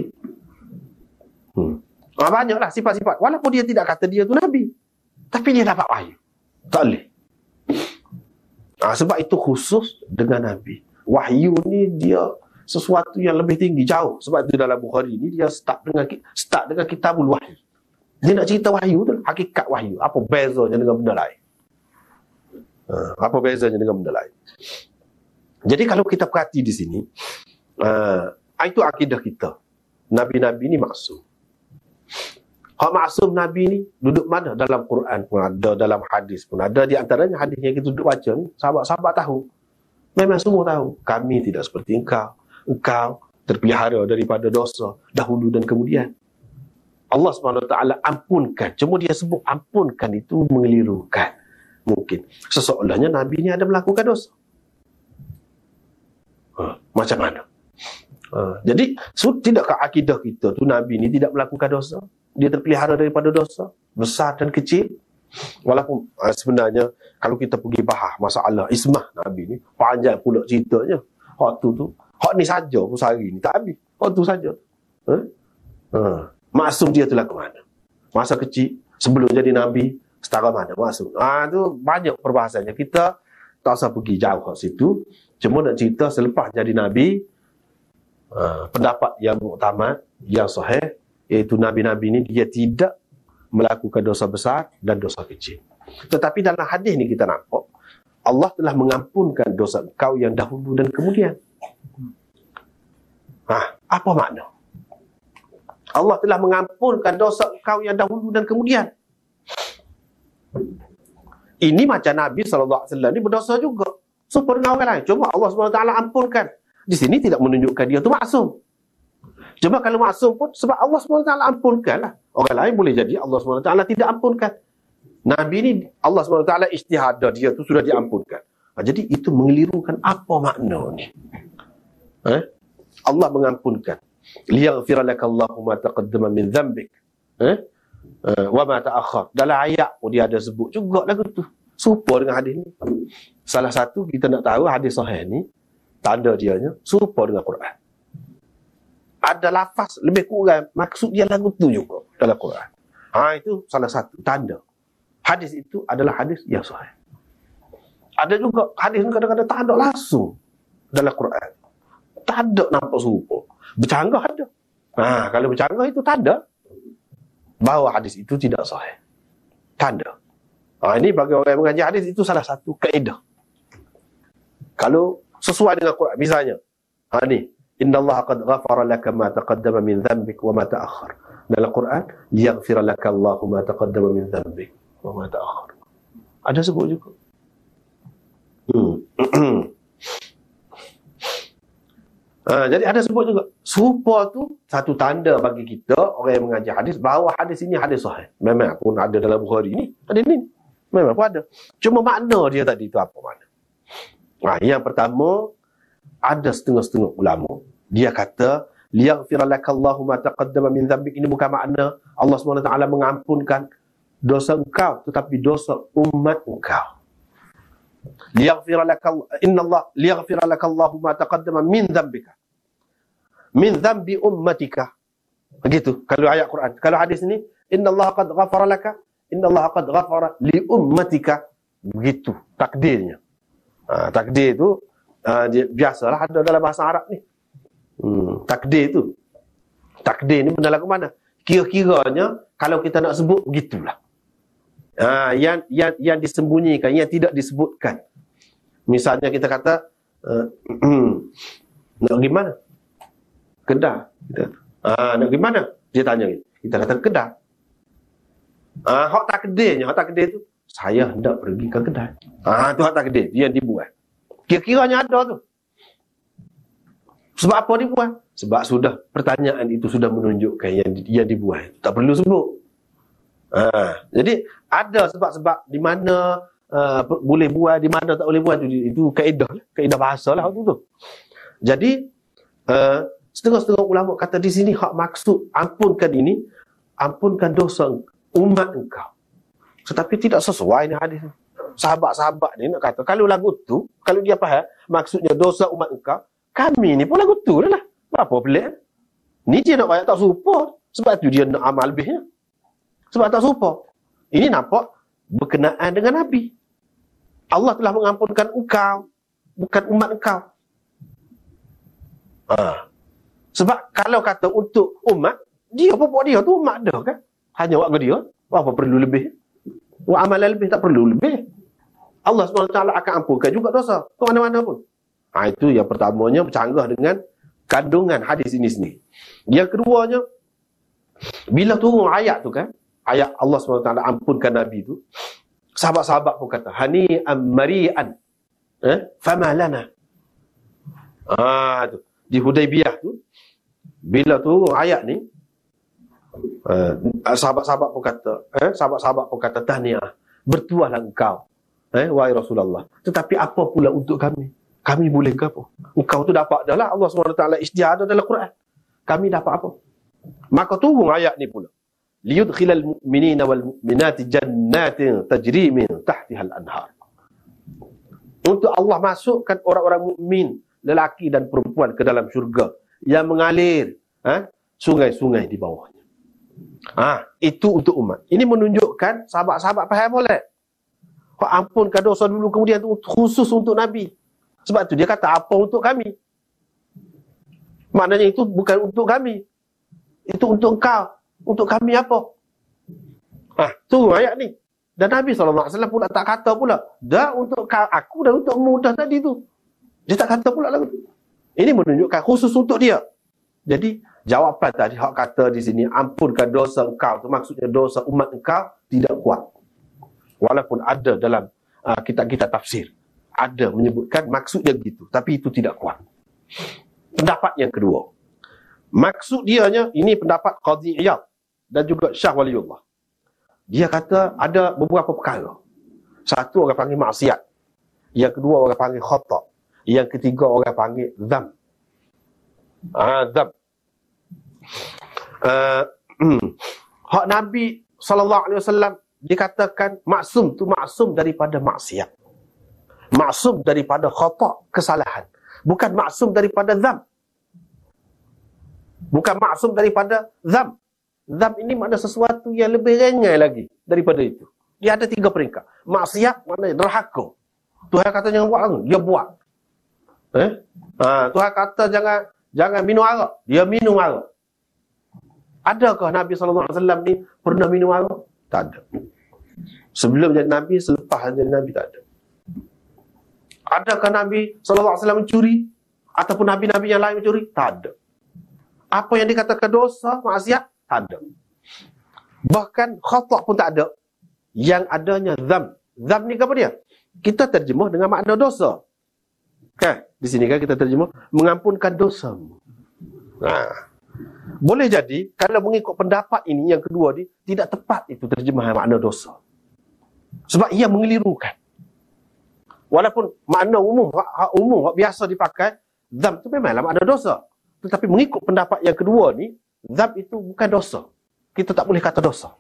Banyaklah sifat-sifat. Walaupun dia tidak kata dia tu Nabi. Tapi dia dapat wahyu. Tak boleh. Sebab itu khusus dengan Nabi. Wahyu ni dia sesuatu yang lebih tinggi, jauh. Sebab itu dalam Bukhari ni dia start dengan kitabul wahyu. Dia nak cerita wahyu tu, hakikat wahyu. Apa bezanya dengan benda lain? Apa bezanya dengan benda lain? Jadi kalau kita perhati di sini, itu akidah kita. Nabi-nabi ni maksum. Hak maksum Nabi ni duduk mana? Dalam Quran pun ada, dalam hadis pun ada. Di antaranya hadis yang kita duduk baca ni, sahabat-sahabat tahu. Memang semua tahu. Kami tidak seperti engkau. Engkau terpelihara daripada dosa dahulu dan kemudian. Allah SWT ampunkan. Cuma dia sebut ampunkan itu mengelirukan. Mungkin. Seseolahnya Nabi ni ada melakukan dosa. Macam mana? Jadi, tidakkah akidah kita tu Nabi ni tidak melakukan dosa? Dia terpelihara daripada dosa besar dan kecil. Walaupun sebenarnya kalau kita pergi bahas masalah ismah Nabi ni, panjang pula ceritanya. Hak ni saja pun sehari ni tak habis. Hak tu saja. Maksum dia tu lah ke mana? Masa kecil, sebelum jadi Nabi, setara mana maksum? Tu banyak perbahasannya. Kita tak usah pergi jauh kat situ. Cuma nak cerita selepas jadi Nabi, pendapat yang muktamad, yang sahih, iaitu Nabi-Nabi ni dia tidak melakukan dosa besar dan dosa kecil. Tetapi dalam hadis ni kita nampak Allah telah mengampunkan dosa engkau yang dahulu dan kemudian. Apa makna? Allah telah mengampunkan dosa engkau yang dahulu dan kemudian. Ini macam Nabi SAW ni berdosa juga. Supaya dengan orang lain. Cuma Allah SWT ampunkan. Di sini tidak menunjukkan dia tu maksum. Cuma kalau maksum pun sebab Allah SWT ampunkan lah. Orang lain boleh jadi Allah SWT tidak ampunkan. Nabi ni Allah SWT ijtihad dia tu sudah diampunkan. Jadi itu mengelirukan apa makna ni. Allah mengampunkan. Liyaghfira lakallahu ma taqaddama min dhanbik. Wa ma ta'akhkhar. Dalam ayat pun dia ada sebut juga lagu tu. Serupa dengan hadis ni. Salah satu kita nak tahu hadis sahih ni, tanda dianya serupa dengan Quran. Ada lafaz lebih kurang, maksud dia lagu tu juga dalam Quran. Itu salah satu tanda. Hadis itu adalah hadis yang sahih. Ada juga hadis kadang-kadang tak ada langsung dalam Quran. Tak ada nampak serupa. Bercanggah ada. Kalau bercanggah itu tanda bahawa hadis itu tidak sahih. Tanda. Ini bagi orang yang mengaji hadis itu salah satu kaedah. Kalau sesuai dengan Quran, misalnya, ni, innallaha qad ghafara laka ma taqaddama min dhanbik wa ma ta'akhkhar. Dalam Quran, liyaghfira laka Allahu ma taqaddama min dhanbik wa ma ta'akhkhar. Ada sebut juga. Jadi ada sebut juga. Serupa tu satu tanda bagi kita orang yang mengaji hadis bahawa hadis ini hadis sahih. Memang pun ada dalam Bukhari ni. Hadis ni memang pun ada. Cuma makna dia tadi tu apa makna? Yang pertama, ada setengah-setengah ulama dia kata liyaghfira lakallahu ma taqaddama min dhanbik, ini bukan makna Allah SWT mengampunkan dosa engkau, tetapi dosa umat engkau. Liyaghfira lakallahu ma taqaddama min dhanbika min dhanbi ummatika. Begitu kalau ayat Quran. Kalau hadis ni innallaha qad ghafara laka, innallaha qad ghafara li ummatika. Begitu takdirnya. Takdir tu biasalah ada dalam bahasa Arab ni. Takdir tu. Takdir ni benda lagu mana? Kira-kiranya kalau kita nak sebut begitulah. Yang disembunyikan, yang tidak disebutkan. Misalnya kita kata nak pergi mana? Kedah. Nak pergi mana? Dia tanya. Kita kata Kedah. Hak takdir tu saya hendak pergi ke Kedah. Tu hak takdir yang dibuat. Kira-kiranya ada tu. Sebab apa dibuat? Sebab sudah pertanyaan itu sudah menunjukkan yang dibuat. Tak perlu sebut. Jadi ada sebab-sebab di mana boleh buat, di mana tak boleh buat. Itu kaedah bahasa lah tu. Jadi setengah-setengah ulama kata di sini hak maksud ampunkan ini, ampunkan dosa umat engkau. Tetapi tidak sesuai dengan hadis. Sahabat-sahabat ni nak kata kalau lagu tu, kalau dia faham maksudnya dosa umat engkau, kami ni pun lagu tu lah. Apa pelik? Ni dia nak banyak tak serupa. Sebab tu dia nak amal lebihnya. Sebab tak serupa. Ini nampak berkenaan dengan Nabi. Allah telah mengampunkan engkau, bukan umat engkau. Sebab kalau kata untuk umat, dia pokok dia tu umat dah kan. Hanya buat ke dia, apa perlu lebih? Buat amalan lebih tak perlu lebih. Allah SWT akan ampunkan juga dosa ke mana-mana pun. Itu yang pertamanya bercanggah dengan kandungan hadis ini sendiri. Yang keduanya, bila turun ayat tu kan, ayat Allah SWT ampunkan Nabi tu, sahabat-sahabat pun kata, hani'an mari'an, fama lana. Tu. Di Hudaibiyah tu, bila turun ayat ni, sahabat-sahabat pun kata, tahniah, bertuahlah engkau, wahai Rasulullah. Tetapi apa pula untuk kami? Kami boleh ke apa? Engkau tu dapat dah lah, Allah SWT istiadah dalam Quran. Kami dapat apa? Maka turun ayat ni pula. Liyudkhilal mu'minina wal mu'minati jannatin tajri min tahtihal anhar. Untuk Allah masukkan orang-orang mukmin, lelaki dan perempuan ke dalam syurga yang mengalir sungai-sungai di bawahnya. Itu untuk umat. Ini menunjukkan sahabat-sahabat faham boleh. Ampunkan dosa dulu, kemudian itu khusus untuk Nabi. Sebab tu dia kata apa untuk kami. Maknanya itu bukan untuk kami. Itu untuk engkau. Untuk kami apa? Tu ayat ni. Dan Nabi SAW pula tak kata pula, dah untuk aku dan untuk mudah tadi tu. Dia tak kata pula lagu tu. Ini menunjukkan khusus untuk dia. Jadi jawapan tadi hak kata di sini, ampunkan dosa engkau, tu maksudnya dosa umat engkau, tidak kuat. Walaupun ada dalam kitab-kitab tafsir, ada menyebutkan maksudnya begitu, tapi itu tidak kuat. Pendapat yang kedua, maksud dianya, ini pendapat Qadhi Iyad dan juga Syah Waliullah. Dia kata ada beberapa perkara. Satu orang panggil maksiat, yang kedua orang panggil khata', yang ketiga orang panggil dzam. Dzam. Hak Nabi SAW dikatakan maksum tu maksum daripada maksiat, maksum daripada khata', kesalahan, bukan maksum daripada dzam. Bukan maksum daripada dzam. Dzam ini makna sesuatu yang lebih ringan lagi daripada itu. Dia ada 3 peringkat. Maksiat maknanya derhaka. Tuhan kata jangan buat, dia buat. Tuhan kata jangan minum arak, dia minum arak. Adakah Nabi SAW ni pernah minum arak? Tak ada. Sebelum jadi Nabi, selepas jadi Nabi, tak ada. Adakah Nabi SAW mencuri? Ataupun Nabi-Nabi yang lain mencuri? Tak ada. Apa yang dikatakan dosa, maksiat? Tak ada. Bahkan khata' pun tak ada. Yang adanya dzam. Dzam ni apa dia? Kita terjemah dengan makna dosa. Kan? Di sini kan kita terjemah mengampunkan dosa. Boleh jadi kalau mengikut pendapat ini yang kedua ni, tidak tepat itu terjemahan makna dosa. Sebab ia mengelirukan. Walaupun makna umum, hak biasa dipakai, dzam tu memanglah makna dosa. Tetapi mengikut pendapat yang kedua ni, dzam itu bukan dosa. Kita tak boleh kata dosa.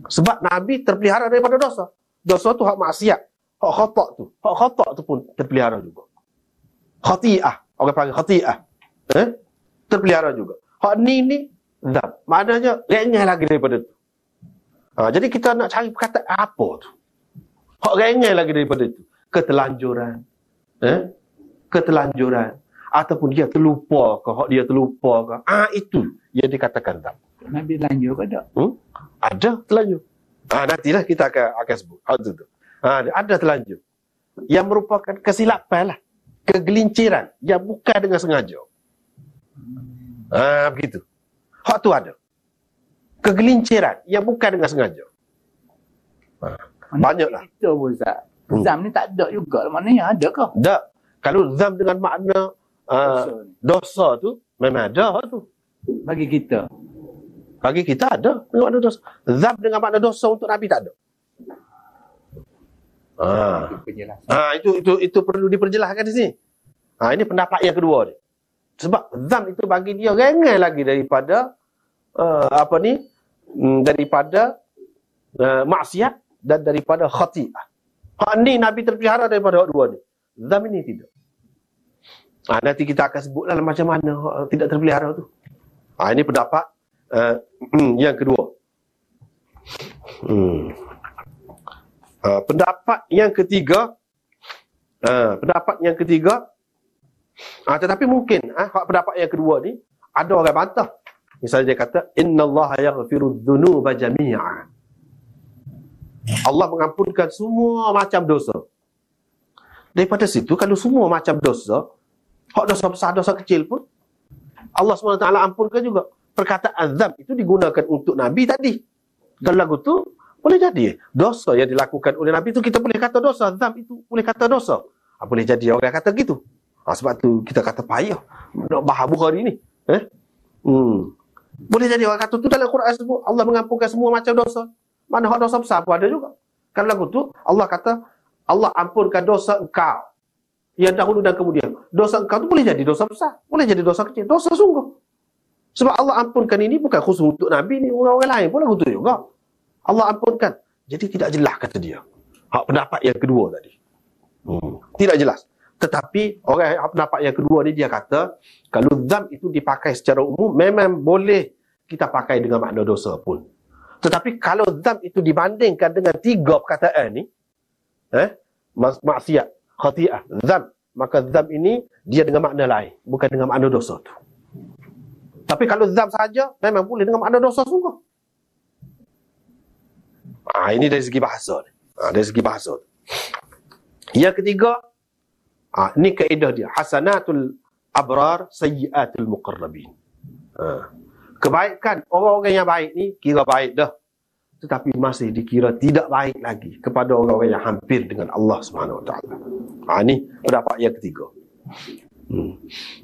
Sebab Nabi terpelihara daripada dosa. Dosa tu hak maksiat. Hak khata' tu. Hak khata' tu pun terpelihara juga. Khati'ah. Orang panggil khati'ah. Terpelihara juga. Hak ni dzam. Maknanya ringan lagi daripada tu. Jadi kita nak cari perkataan apa tu. Hak ringan lagi daripada itu. Ketelanjuran. Ketelanjuran. Ataupun dia terlupa ke, hak dia terlupa ke. Itu yang dikatakan dzam. Nabi lanjut ke tak? Ada terlanjur. Nantilah kita akan sebut. Ada terlanjur. Yang merupakan kesilapan lah. Kegelinciran. Yang bukan dengan sengaja. Begitu. Hak tu ada. Kegelinciran. Yang bukan dengan sengaja. Banyaklah. Itu pun Ustaz. Zam ni tak ada juga. Maknanya ada ke? Tak. Kalau zam dengan makna dosa tu, memang ada hak tu. Bagi kita. Bagi kita ada dengan makna dosa. Zam dengan makna dosa untuk Nabi tak ada. Itu perlu diperjelaskan di sini. Ini pendapat yang kedua ni. Sebab zam itu bagi dia ringan lagi daripada daripada maksiat dan daripada khati'ah. Hak ni Nabi terpelihara daripada hak dua ni. Zam ini tidak. Nanti kita akan sebutlah macam mana tidak terpelihara tu. Ini pendapat yang kedua. Pendapat yang ketiga, Tetapi mungkin pendapat yang kedua ni ada orang bantah. Misalnya dia kata innallaha yaghfiru dzunuba jami'a. Allah mengampunkan semua macam dosa. Daripada situ, kalau semua macam dosa, hak dosa besar, dosa kecil pun Allah SWT ampunkan juga. Perkataan dzam itu digunakan untuk Nabi tadi. Kalau lagu tu boleh jadi dosa yang dilakukan oleh Nabi itu kita boleh kata dosa. Dzam itu boleh kata dosa. Boleh jadi orang kata gitu. Sebab tu kita kata payah nak bahas Bukhari ni. Boleh jadi orang kata tu dalam Quran sebut Allah mengampunkan semua macam dosa. Mana hak dosa besar pun ada juga. Kan lagu tu Allah kata Allah ampunkan dosa engkau yang dahulu dan kemudian. Dosa engkau tu boleh jadi dosa besar, boleh jadi dosa kecil, dosa sungguh. Sebab Allah ampunkan ini bukan khusus untuk Nabi ni, orang-orang lain pun lagu tu juga. Allah ampunkan. Jadi tidak jelas kata dia. Hak pendapat yang kedua tadi. Tidak jelas. Tetapi orang pendapat yang kedua ni dia kata kalau dzam itu dipakai secara umum memang boleh kita pakai dengan makna dosa pun. Tetapi kalau dzam itu dibandingkan dengan 3 perkataan ni, maksiat, khati'ah, dzam, maka dzam ini dia dengan makna lain, bukan dengan makna dosa tu. Tapi kalau dzam saja memang boleh dengan makna dosa sungguh. Ini dari segi bahasa. Dari segi bahasa. Yang ketiga, ini kaedah dia. Hasanatul abrar, sayyiatul muqarrabin. Kebaikan orang-orang yang baik ni kira baik dah. Tetapi masih dikira tidak baik lagi kepada orang-orang yang hampir dengan Allah Subhanahu Wa Taala. Ini pendapat yang ketiga.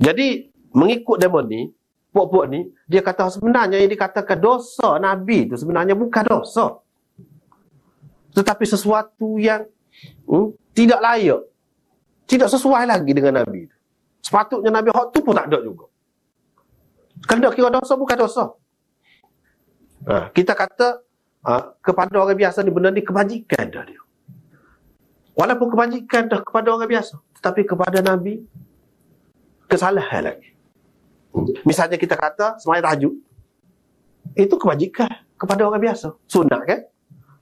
Jadi mengikut demo ni, puak-puak ni, dia kata sebenarnya yang dikatakan dosa Nabi itu sebenarnya bukan dosa. Tetapi sesuatu yang tidak layak. Tidak sesuai lagi dengan Nabi. Sepatutnya Nabi hak tu pun tak ada juga. Kalau kira dosa bukan dosa. Kita kata kepada orang biasa ni benda ni kebajikan dah dia. Walaupun kebajikan dah kepada orang biasa, tetapi kepada Nabi kesalahan lagi. Misalnya kita kata sembahyang tahajud, itu kebajikan kepada orang biasa, sunat kan?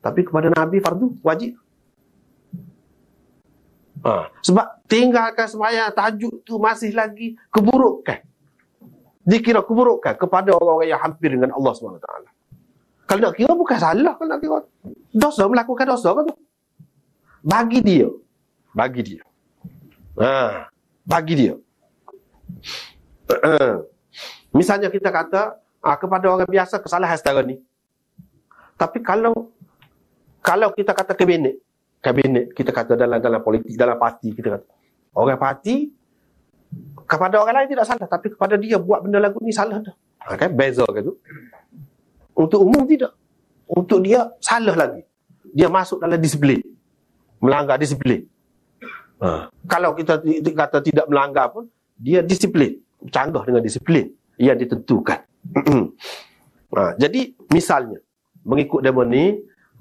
Tapi kepada Nabi fardu, wajib. Sebab tinggalkan sembahyang tahajud tu masih lagi keburukan. Dikira keburukan kepada orang-orang yang hampir dengan Allah SWT. Kalau nak kira bukan salah, kalau nak kira dosa, melakukan dosa kan tu. Bagi dia. Bagi dia. Misalnya kita kata kepada orang biasa kesalahan setara ni. Tapi kalau kita kata kabinet kita kata dalam politik, dalam parti, kita kata orang parti kepada orang lain tidak salah, tapi kepada dia buat benda lagu ni salah dah. Kan beza ke tu. Untuk umum tidak. Untuk dia salah lagi. Dia masuk dalam disiplin. Melanggar disiplin. Kalau kita kata tidak melanggar pun, dia disiplin. Canggah dengan disiplin yang ditentukan. Jadi misalnya mengikut demo ni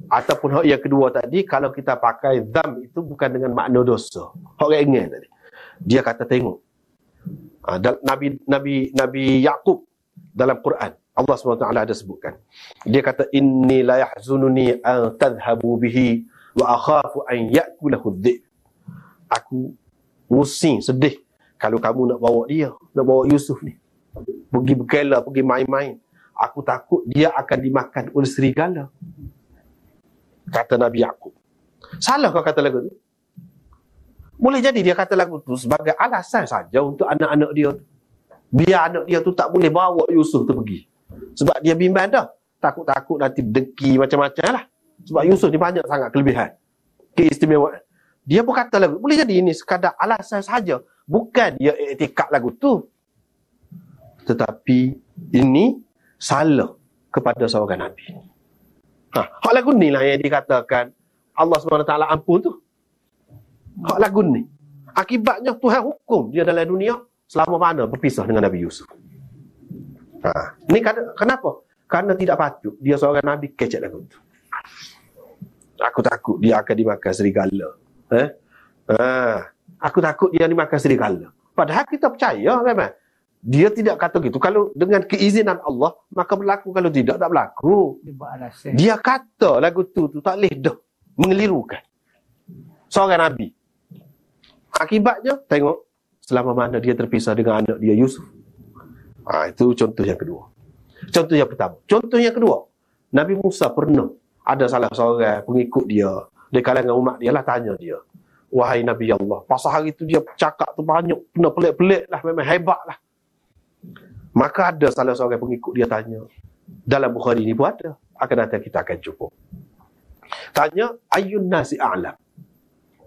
ataupun hak yang kedua tadi, kalau kita pakai dzam itu bukan dengan makna dosa. Hak yang ingat tadi. Dia kata tengok. Nabi Yaqub dalam Quran, Allah SWT ada sebutkan. Dia kata inni la yahzununi an tadhhabu bihi wa akhafu an ya'kulahu adh-dhib. Aku pusing, sedih kalau kamu nak bawa Yusuf ni pergi berkela, pergi main-main. Aku takut dia akan dimakan oleh serigala. Kata Nabi Yaqub. Salah kau kata lagu tu? Boleh jadi dia kata lagu tu sebagai alasan saja untuk anak-anak dia. Biar anak dia tu tak boleh bawa Yusuf tu pergi. Sebab dia bimbang dah. Takut-takut nanti dengki macam-macam lah. Sebab Yusuf ni banyak sangat kelebihan, keistimewaan. Dia pun kata lagu. Boleh jadi ini sekadar alasan saja. Bukan dia iktikad lagu tu. Tetapi ini salah kepada seorang Nabi. Hak lagu ni lah yang dikatakan Allah SWT ampun tu. Hak lagu ni. Akibatnya Tuhan hukum dia dalam dunia selama mana berpisah dengan Nabi Yusuf. Ni kenapa? Karena tidak patut dia seorang Nabi kecek lagu tu. Aku takut dia akan dimakan serigala. Aku takut dia dimakan serigala. Padahal kita percaya memang dia tidak kata gitu. Kalau dengan keizinan Allah, maka berlaku. Kalau tidak, tak berlaku. Dia kata lagu tu tak boleh dah mengelirukan seorang Nabi. Akibatnya, tengok, selama mana dia terpisah dengan anak dia Yusuf. Itu contoh yang kedua. Contoh yang pertama. Contoh yang kedua, Nabi Musa pernah ada salah seorang pengikut dia, di kalangan umat dia lah, tanya dia, wahai Nabi Allah, pasal hari tu dia cakap tu banyak, kena pelik-pelik lah, memang hebat lah. Maka ada salah seorang pengikut dia tanya, dalam Bukhari ni pun ada, akan datang kita akan jumpa. Tanya, ayyun nasi a'lam.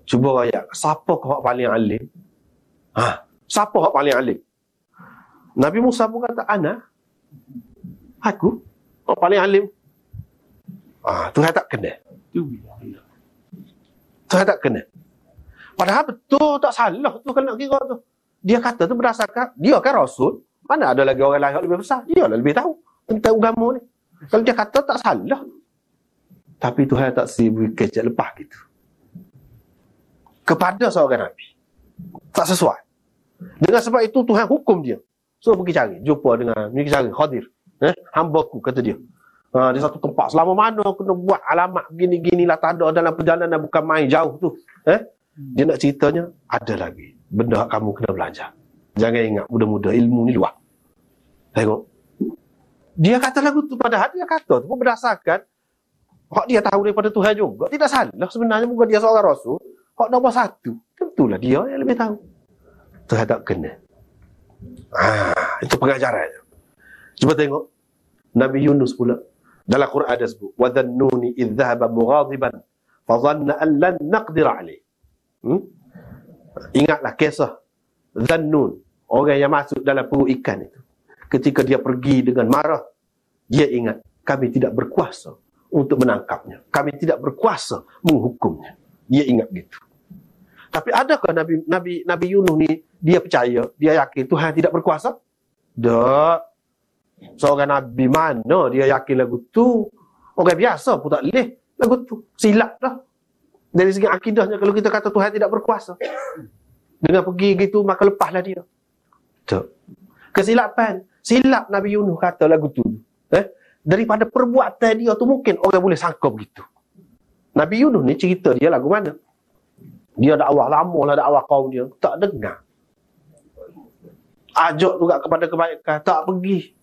Cuba ayat, siapa kau paling alim? Siapa kau paling alim? Nabi Musa pun kata, aku paling alim. Tuhan tak kena. Tuhan tak kena. Padahal betul tak salah tu kalau nak kira tu. Dia kata tu berdasarkan, dia kan Rasul. Mana ada lagi orang lain yang lebih besar? Dia lah lebih tahu tentang agama ni. Kalau dia kata tak salah. Tapi Tuhan tak beri kejap lepas gitu. Kepada seorang Nabi. Tak sesuai. Dengan sebab itu Tuhan hukum dia. So pergi cari. Jumpa dengan, pergi cari Khadir. Hamba-ku, kata dia. Di satu tempat. Selama mana kena buat alamat gini-gini lah. Tak ada dalam perjalanan, bukan main jauh tu. Dia nak ceritanya, ada lagi benda kamu kena belajar. Jangan ingat muda-muda, ilmu ni luar. Tengok. Dia kata lagu tu, padahal dia kata tu pun berdasarkan hak dia tahu daripada Tuhan juga. Tidak salah sebenarnya, bukan dia seorang Rasul. Hak nombor satu, tentulah dia yang lebih tahu. Tuhan tak kena. Itu pengajarannya. Cuba tengok Nabi Yunus pula. Dalam Quran ada sebut, wa dhannuni idh dhahaba mughadiban fa dhanna an lan naqdir alayh. Ingatlah kisah Dhannun, orang yang masuk dalam perut ikan itu. Ketika dia pergi dengan marah, dia ingat, kami tidak berkuasa untuk menangkapnya. Kami tidak berkuasa menghukumnya. Dia ingat gitu. Tapi adakah Nabi Yunus ni, dia percaya, dia yakin Tuhan tidak berkuasa? Tak. Seorang Nabi mana dia yakin lagu tu? Orang biasa pun tak boleh lagu tu. Silap dah. Dari segi akidahnya, kalau kita kata Tuhan tidak berkuasa, dengan pergi gitu, maka lepaslah dia. Tak. Kesilapan. Silap Nabi Yunus kata lagu tu. Daripada perbuatan dia tu, mungkin orang boleh sangka begitu. Nabi Yunus ni cerita dia lagu mana? Dia dakwah lama lah, dakwah kaum dia. Tak dengar. Ajak juga kepada kebaikan. Tak pergi.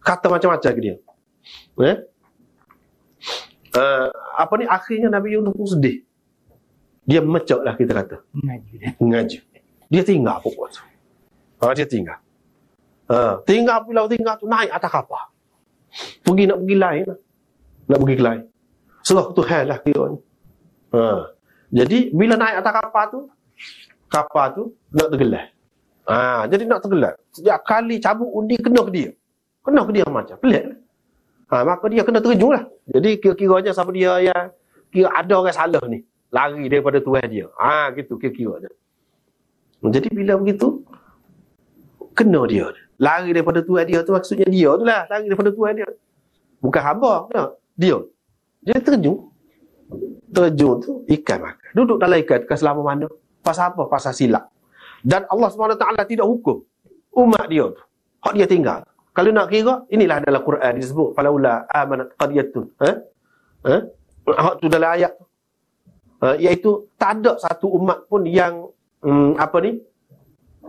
Kata macam-macam ke dia. Akhirnya Nabi Yunus pun sedih. Dia mecak lah, kita kata. Ngaji. Dia tinggal pokok tu. Dia tinggal. Tinggal pulau tinggal tu, naik atas kapal. Nak pergi lain lah. Nak pergi ke lain. Serah Tuhan lah kira ni. Jadi bila naik atas kapal tu nak tergelar. Jadi nak tergelar. Setiap kali cabut undi kena ke dia. Kena ke dia macam pelik. Maka dia kena terjun lah. Jadi kira-kiranya siapa dia yang kira ada orang salah ni, lari daripada Tuhan dia. Gitu kira-kiranya. Jadi bila begitu, kena dia. Lari daripada Tuhan dia tu, maksudnya dia tu lah. Lari daripada Tuhan dia. Bukan hamba. Dia. Dia terjun. Terjun tu, ikan makan. Duduk dalam ikan selama mana? Pasal apa? Pasal silap. Dan Allah SWT tidak hukum umat dia tu. Hak dia tinggal. Kalau nak kira, inilah dalam Quran disebut falaula amanat qaryatun. Hak tu dalam ayat tu. Iaitu tak ada satu umat pun yang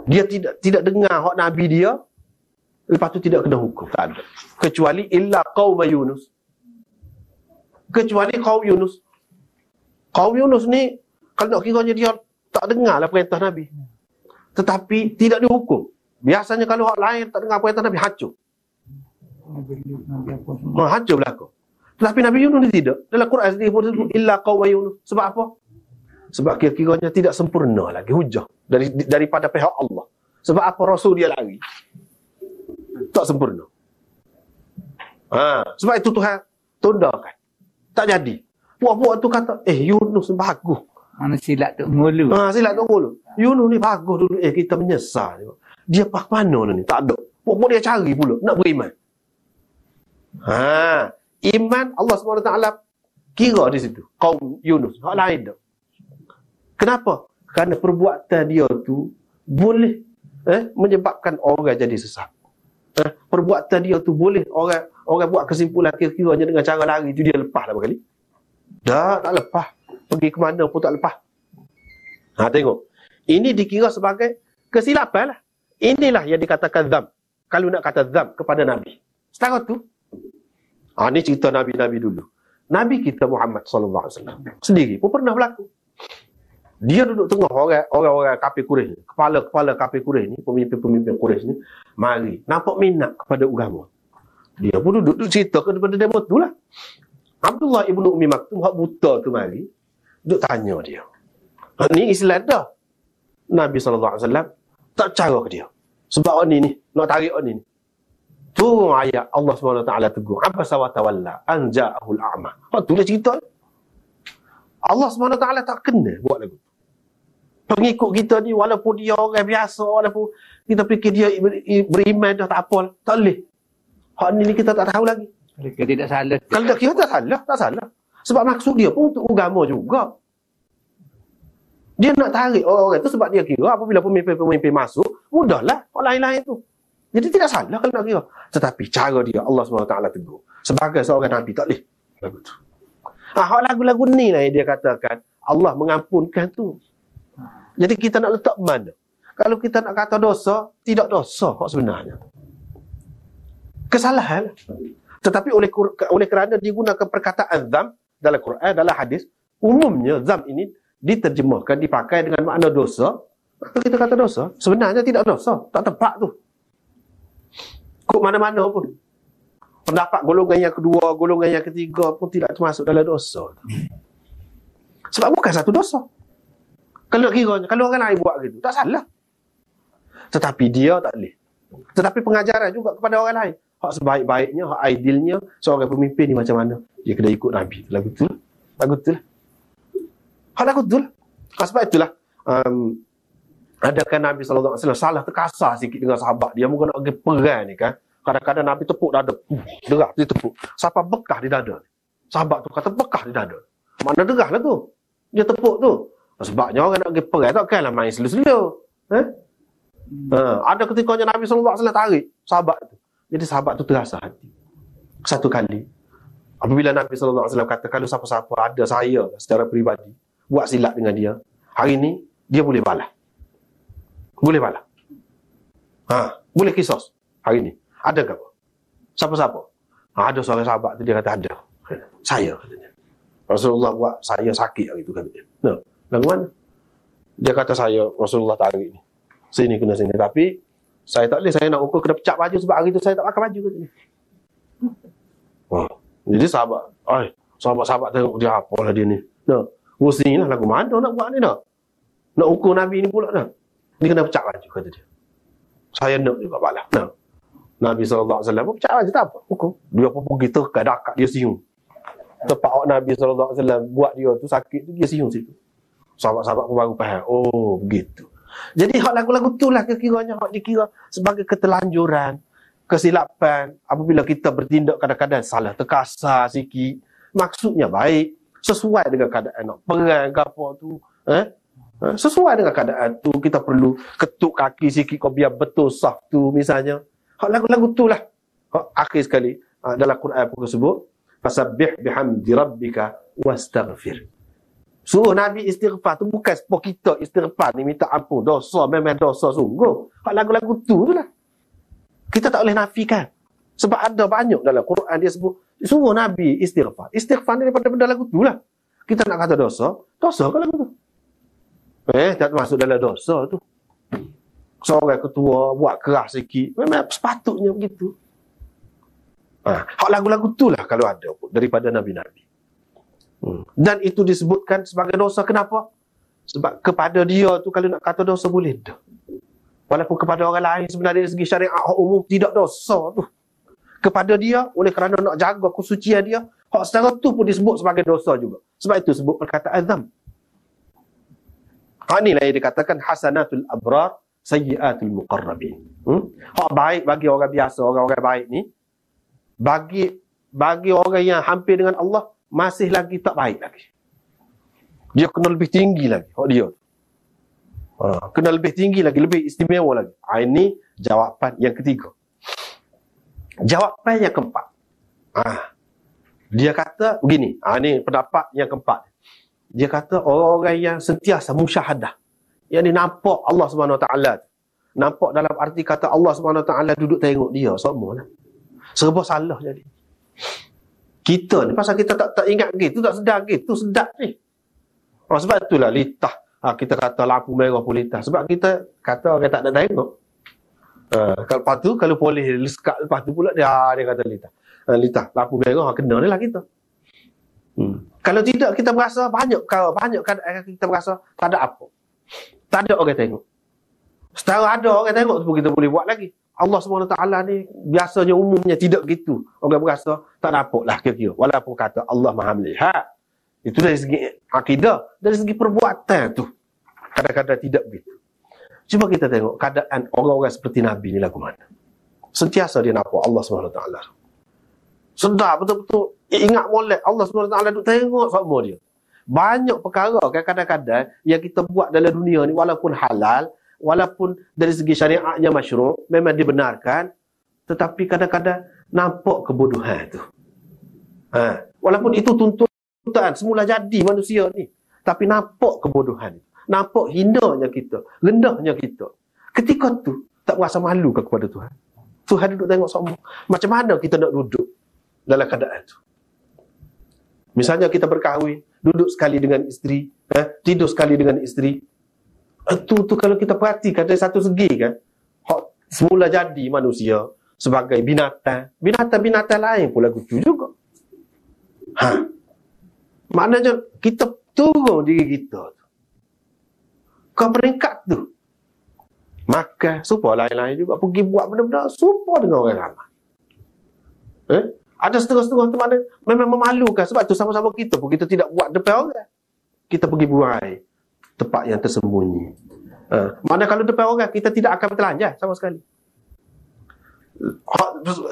dia tidak dengar hak nabi dia, lepas tu tidak kena hukum. Tak ada. Kecuali illa qaum Yunus. Kecuali kaum Yunus. Kaum Yunus ni kalau nak kiranya dia tak dengarlah perintah nabi. Tetapi tidak dihukum. Biasanya kalau orang lain tak dengar perintah Nabi, hancur. Hancur berlaku. Tetapi Nabi Yunus ni tidak. Dalam Quran sendiri pun disebut illa qaum Yunus. Sebab apa? Sebab kira-kiranya tidak sempurna lagi hujah daripada pihak Allah. Sebab apa Rasul dia lari? Tak sempurna. Sebab itu Tuhan tundakan. Tak jadi. Puak-puak tu kata, Yunus bagus. Mana silap tu mulu. Silap tu mulu. Yunus ni bagus dulu. Kita menyesal. Dia pak mana ni? Tak ada. Puak dia cari pula. Nak beriman. Iman Allah SWT kira di situ. Kaum Yunus. Hak lain tak. Kenapa? Kerana perbuatan dia tu boleh menyebabkan orang jadi sesat. Perbuatan dia tu boleh orang buat kesimpulan kira-kiranya dengan cara lari tu dia lepas lah berkali. Tak lepas. Pergi ke mana pun tak lepas. Tengok. Ini dikira sebagai kesilapan lah. Inilah yang dikatakan dzam. Kalau nak kata dzam kepada Nabi. Setara tu. Ini cerita Nabi-Nabi dulu. Nabi kita Muhammad SAW sendiri pun pernah berlaku. Dia duduk tengah orang-orang kafir Quraisy ni. Kepala-kepala kafir Quraisy ni, pemimpin-pemimpin Quraisy ni, mari nampak minat kepada agama. Dia pun duduk cerita kepada demo tu lah. Abdullah ibnu Ummi Maktum, hak buta tu mari, duduk tanya dia. Ni Islam dah. Nabi SAW tak cara ke dia. Sebab orang ni, nak tarik orang ni. Tu ayat Allah SWT tegur. Abasa wa tawalla an ja'ahul a'ma. Tu lah cerita. Allah SWT tak kena buat lagu. Pengikut kita ni, walaupun dia orang biasa, walaupun kita fikir dia beriman dah tak apa, tak boleh. Hak ni kita tak tahu lagi. Dia tidak salah. Kalau tak kira tak salah. Sebab maksud dia pun untuk agama juga. Dia nak tarik orang-orang tu sebab dia kira apabila pemimpin-pemimpin masuk, mudahlah orang lain-lain tu. Jadi tidak salah kalau nak kira. Tetapi cara dia Allah SWT tegur. Sebagai seorang Nabi tak boleh. Lagu tu. Hak lagu-lagu ni lah yang dia katakan Allah mengampunkan tu. Jadi kita nak letak mana? Kalau kita nak kata dosa, tidak dosa hak sebenarnya. Kesalahan. Tetapi oleh kerana digunakan perkataan dzam dalam Quran, dalam hadis, umumnya dzam ini diterjemahkan, dipakai dengan makna dosa. Kalau kita kata dosa, sebenarnya tidak dosa. Tak tepat tu. Kok mana-mana pun. Pendapat golongan yang kedua, golongan yang ketiga pun tidak termasuk dalam dosa. Sebab bukan satu dosa. Kalau kiranya, kalau orang lain buat gitu, tak salah. Tetapi dia tak boleh. Tetapi pengajaran juga kepada orang lain. Hak sebaik-baiknya, hak idealnya, seorang pemimpin ni macam mana? Dia kena ikut Nabi. Lagu tu lah. Lagu tu lah. Hak lagu tu lah. Sebab itulah, adakah Nabi SAW salah terkasar sikit dengan sahabat dia, mungkin nak pergi perang ni kan. Kadang-kadang Nabi tepuk dada. Derah dia tepuk. Sampai bekah di dada. Sahabat tu kata bekah di dada. Mana derah lah tu. Dia tepuk tu. Sebabnya orang nak pergi perang takkanlah main selu-selu. Ada ketikanya Nabi SAW tarik sahabat tu. Jadi sahabat tu terasa hati. Satu kali. Apabila Nabi SAW kata, kalau siapa-siapa ada saya secara peribadi, buat silap dengan dia, hari ni, dia boleh balas. Boleh balas. Boleh kisos hari ni. Ada ke apa? Siapa-siapa? Ada seorang sahabat tu, dia kata ada. Saya, katanya. Rasulullah buat saya sakit hari tu, katanya. Nah, lagu mana? Dia kata saya, Rasulullah tarik ni. Sini kena sini. Tapi, saya tak boleh. Saya nak ukur kena pecah baju sebab hari tu saya tak pakai baju, katanya. Jadi sahabat tengok dia apalah dia ni. Nah, pusing lah lagu mana nak buat ni nak? Nak ukur Nabi ni pula nak. Dia kena pecah baju, kata dia. Saya nak juga balas. Nah. Nabi SAW pun pecah baju tak apa. Ukur. Dia pun pergi terkadak dia siung. Tempat Nabi SAW buat dia tu sakit tu, dia siung situ. Sahabat-sahabat pun baru faham. Oh, begitu. Jadi hak lagu-lagu tu lah kira-kiranya hak dikira sebagai ketelanjuran, kesilapan. Apabila kita bertindak kadang-kadang salah terkasar sikit, maksudnya baik, sesuai dengan keadaan nak perang ke apa tu, sesuai dengan keadaan tu, kita perlu ketuk kaki sikit kau biar betul saf tu misalnya. Hak lagu-lagu tu lah. Akhir sekali dalam Quran pun sebut, fasabbih bihamdi rabbika wastaghfir. Suruh Nabi istighfar tu bukan sepuluh kita istighfar ni minta ampun dosa, memang dosa sungguh. Hak lagu-lagu tu lah. Kita tak boleh nafikan. Sebab ada banyak dalam Quran dia sebut, suruh Nabi istighfar. Istighfar ni daripada benda lagu tu lah. Kita nak kata dosa ke lagu tu? Tak masuk dalam dosa tu. Seorang ketua buat keras sikit, memang sepatutnya begitu. Hak lagu-lagu tu lah kalau ada pun daripada Nabi-Nabi. Dan itu disebutkan sebagai dosa. Kenapa? Sebab kepada dia tu kalau nak kata dosa boleh dah. Walaupun kepada orang lain sebenarnya dari segi syariat umum tidak dosa tu. Kepada dia, oleh kerana nak jaga kesucian dia, hak secara tu pun disebut sebagai dosa juga. Sebab itu sebut perkataan dzam. Inilah yang dikatakan hasanatul abrar, sayyiatul muqarrabin. Hak baik bagi orang biasa, orang-orang baik ni, bagi orang yang hampir dengan Allah, masih lagi tak baik lagi. Dia kena lebih tinggi lagi, hak dia. Kena lebih tinggi lagi, lebih istimewa lagi. Ini jawapan yang ketiga. Jawapan yang keempat. Dia kata begini. Ini pendapat yang keempat. Dia kata orang-orang yang sentiasa musyahadah. Yang ni nampak Allah SWT. nampak dalam arti kata Allah SWT duduk tengok dia, semua lah. Serba salah jadi. Kita ni pasal kita tak ingat gitu, tak sedar gitu, sedap ni. Sebab itulah litah. Kita kata lampu merah pun litah. Sebab kita kata orang tak nak tengok. Lepas tu kalau boleh sekat lepas tu pula dia kata litah. Litah, lampu merah kena ni lah kita. Kalau tidak kita berasa banyak kadang kita berasa tak ada apa. Tak ada orang tengok. Setara ada orang tengok tu kita boleh buat lagi. Allah SWT ni biasanya umumnya tidak gitu. Orang berasa tak nampak lah kira-kira. Walaupun kata Allah Maha melihat. Itu dari segi akidah. Dari segi perbuatan tu. Kadang-kadang tidak begitu. Cuba kita tengok keadaan orang-orang seperti Nabi ni lagu mana. Sentiasa dia nampak Allah SWT. Sedar betul-betul. Ingat molek Allah SWT duk tengok semua dia. Banyak perkara kadang-kadang yang kita buat dalam dunia ni walaupun halal, walaupun dari segi syariatnya masyru', memang dibenarkan, tetapi kadang-kadang nampak kebodohan tu. Walaupun itu tuntutan semula jadi manusia ni, tapi nampak kebodohan, nampak hinanya kita, rendahnya kita. Ketika tu tak berasa malu kepada Tuhan. Tuhan duduk tengok semua. Macam mana kita nak duduk dalam keadaan tu? Misalnya kita berkahwin, duduk sekali dengan isteri, tidur sekali dengan isteri. Itu kalau kita perhatikan dari satu segi kan, semula jadi manusia sebagai binatang. Binatang-binatang lain pula gitu juga. Maknanya kita turun diri kita ke peringkat tu. Maka supaya lain-lain juga pergi buat benda-benda serupa dengan orang ramai. Ada setengah-setengah tu mana memang memalukan. Sebab tu sama-sama kita pun kita tidak buat depan orang. Kita pergi buang air tempat yang tersembunyi. Mana kalau depan orang kita tidak akan bertelanjang sama sekali.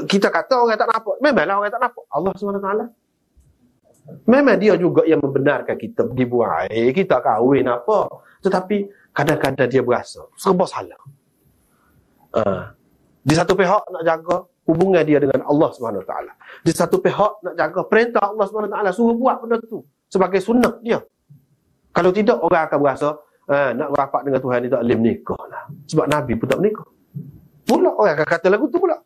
Kita kata orang tak nampak. Memanglah orang tak nampak. Allah SWT memang dia juga yang membenarkan kita pergi buang air, kita kahwin apa. Tetapi kadang-kadang dia berasa serba salah. Di satu pihak nak jaga hubungan dia dengan Allah SWT. Di satu pihak nak jaga perintah Allah SWT, suruh buat benda tu sebagai sunnah dia. Kalau tidak, orang akan berasa nak berapat dengan Tuhan ni tak boleh menikah lah. Sebab Nabi pun tak menikah. Pula orang akan kata lagu tu pula.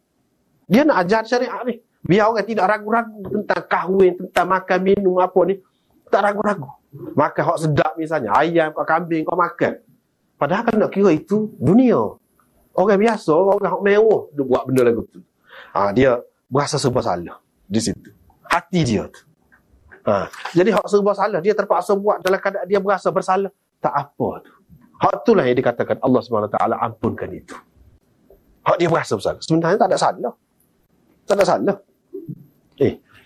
Dia nak ajar syariat ni. Biar orang tidak ragu-ragu tentang kahwin, tentang makan, minum apa ni. Tak ragu-ragu. Makan hak sedap misalnya. Ayam kau, kambing kau makan. Padahal kalau nak kira itu dunia. Orang biasa, orang hak mewah dia buat benda lagu tu. Dia berasa serba salah di situ. Hati dia tu. Jadi hak serba salah, dia terpaksa buat dalam keadaan dia berasa bersalah. Tak apa tu. Hak itulah yang dikatakan Allah SWT ampunkan itu. Hak dia berasa bersalah. Sebenarnya tak ada salah. Tak ada salah.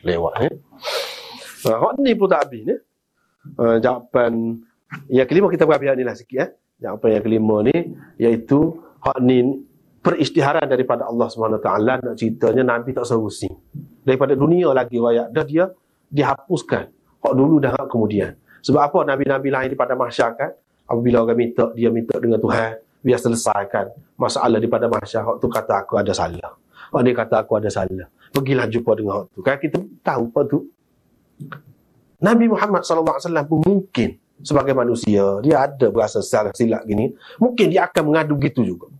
Lewat hak ni pun tak habis ni. Jawapan yang kelima kita berhabis ni lah sikit. Jawapan yang kelima ni iaitu hak ni peristiharan daripada Allah SWT. Nak ceritanya Nabi tak serusing. Daripada dunia lagi rakyat dah dia dihapuskan. Hak dulu dan hak kemudian. Sebab apa Nabi-Nabi lain daripada masyarakat, apabila orang dia minta dengan Tuhan, biar selesaikan masalah daripada masyarakat, hak tu kata aku ada salah. Hak dia kata aku ada salah. Pergilah jumpa dengan hak tu. Kan kita tahu apa tu. Nabi Muhammad SAW pun mungkin sebagai manusia, dia ada berasa salah silap gini, mungkin dia akan mengadu gitu juga.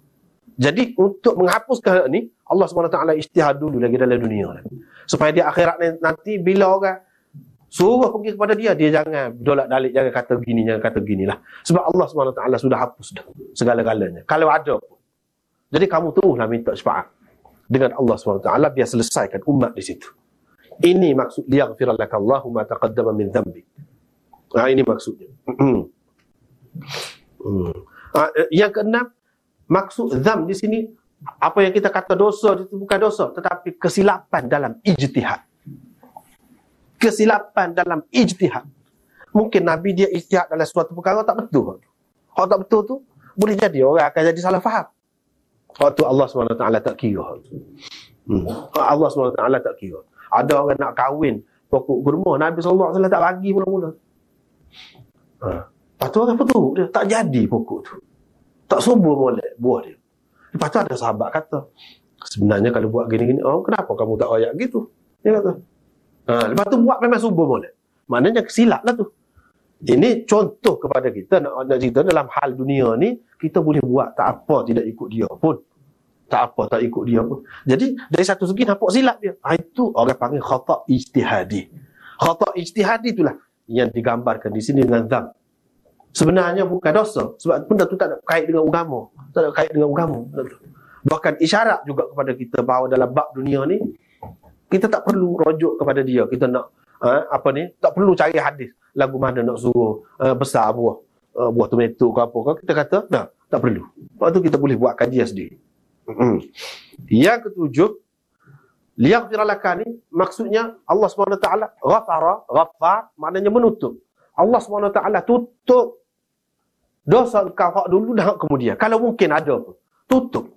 Jadi untuk menghapuskan hal ni, Allah SWT ijtihad dulu lagi dalam dunia. Supaya di akhirat nanti bila orang suruh pergi kepada dia, dia jangan dolak-dalik, jangan kata begini, jangan kata beginilah. Sebab Allah SWT sudah hapus dah segala-galanya. Kalau ada pun. Jadi kamu teruslah minta syafaat dengan Allah SWT biar selesaikan umat di situ. Ini maksud liyaghfir laka Allahu ma taqaddama min dhanbi. Ini maksudnya. Yang keenam, maksud dzam di sini, apa yang kita kata dosa itu bukan dosa, tetapi kesilapan dalam ijtihad. Kesilapan dalam ijtihad. Mungkin Nabi dia ijtihad dalam suatu perkara tak betul. Kalau tak betul tu, boleh jadi orang akan jadi salah faham. Waktu Allah SWT tak kira. Allah SWT tak kira. Ada orang nak kahwin pokok kurma, Nabi SAW tak bagi mula-mula. Lepas tu orang petuk dia, tak jadi pokok tu. Tak subur molek buah dia. Lepas tu ada sahabat kata, sebenarnya kalau buat gini-gini, kenapa kamu tak royak gitu? Dia kata. Lepas tu buat memang subur molek. Maknanya silap lah tu. Ini contoh kepada kita nak cerita dalam hal dunia ni kita boleh buat tak apa, tidak ikut dia pun. Tak apa, tak ikut dia pun. Jadi dari satu segi nampak silap dia. Itu orang panggil khata' ijtihadi. Khata' ijtihadi itulah yang digambarkan di sini dengan dzam. Sebenarnya bukan dosa, sebab benda tu tak ada kait dengan agama, tak ada kait dengan agama. Bahkan isyarat juga kepada kita bahawa dalam bab dunia ni kita tak perlu rujuk kepada dia. Kita nak tak perlu cari hadis lagu mana nak suruh besar buah tomato ke apa ke, kita kata tak perlu. Waktu kita boleh buat kajian sendiri. Yang ketujuh, liyaghfira laka ni maksudnya Allah SWT ghafar maknanya menutup. Allah SWT tutup dosa kau hak dulu dan hak kemudian. Kalau mungkin ada pun, tutup.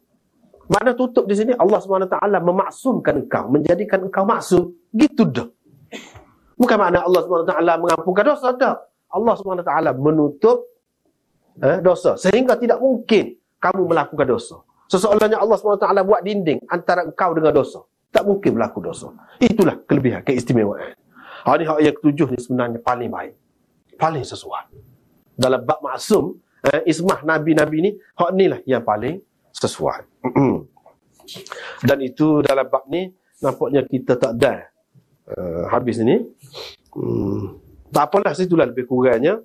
Makna tutup di sini Allah SWT memaksumkan engkau, menjadikan engkau maksum. Gitu dah. Bukan makna Allah SWT mengampunkan dosa, tak. Allah SWT menutup dosa sehingga tidak mungkin kamu melakukan dosa. Seseolahnya Allah SWT buat dinding antara engkau dengan dosa. Tak mungkin berlaku dosa. Itulah kelebihan, keistimewaan. Ini hak yang ketujuh ni sebenarnya paling baik, paling sesuai dalam bab maksum, ismah Nabi-Nabi ni. Hak ni lah yang paling sesuai. Dan itu dalam bab ni nampaknya kita tak ada habis ni. Tak apalah, situlah lebih kurangnya.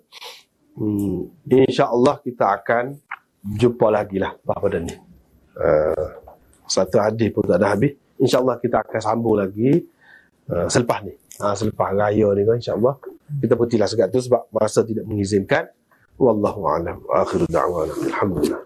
InsyaAllah kita akan jumpa lagi lah pada ni. Satu hadis pun tak ada habis. InsyaAllah kita akan sambung lagi selepas ni. Selepas raya ni kan, insyaAllah. Kita berhentilah sekat tu sebab masa tidak mengizinkan. Wallahu a'lam. Akhiru da'wana alhamdulillah.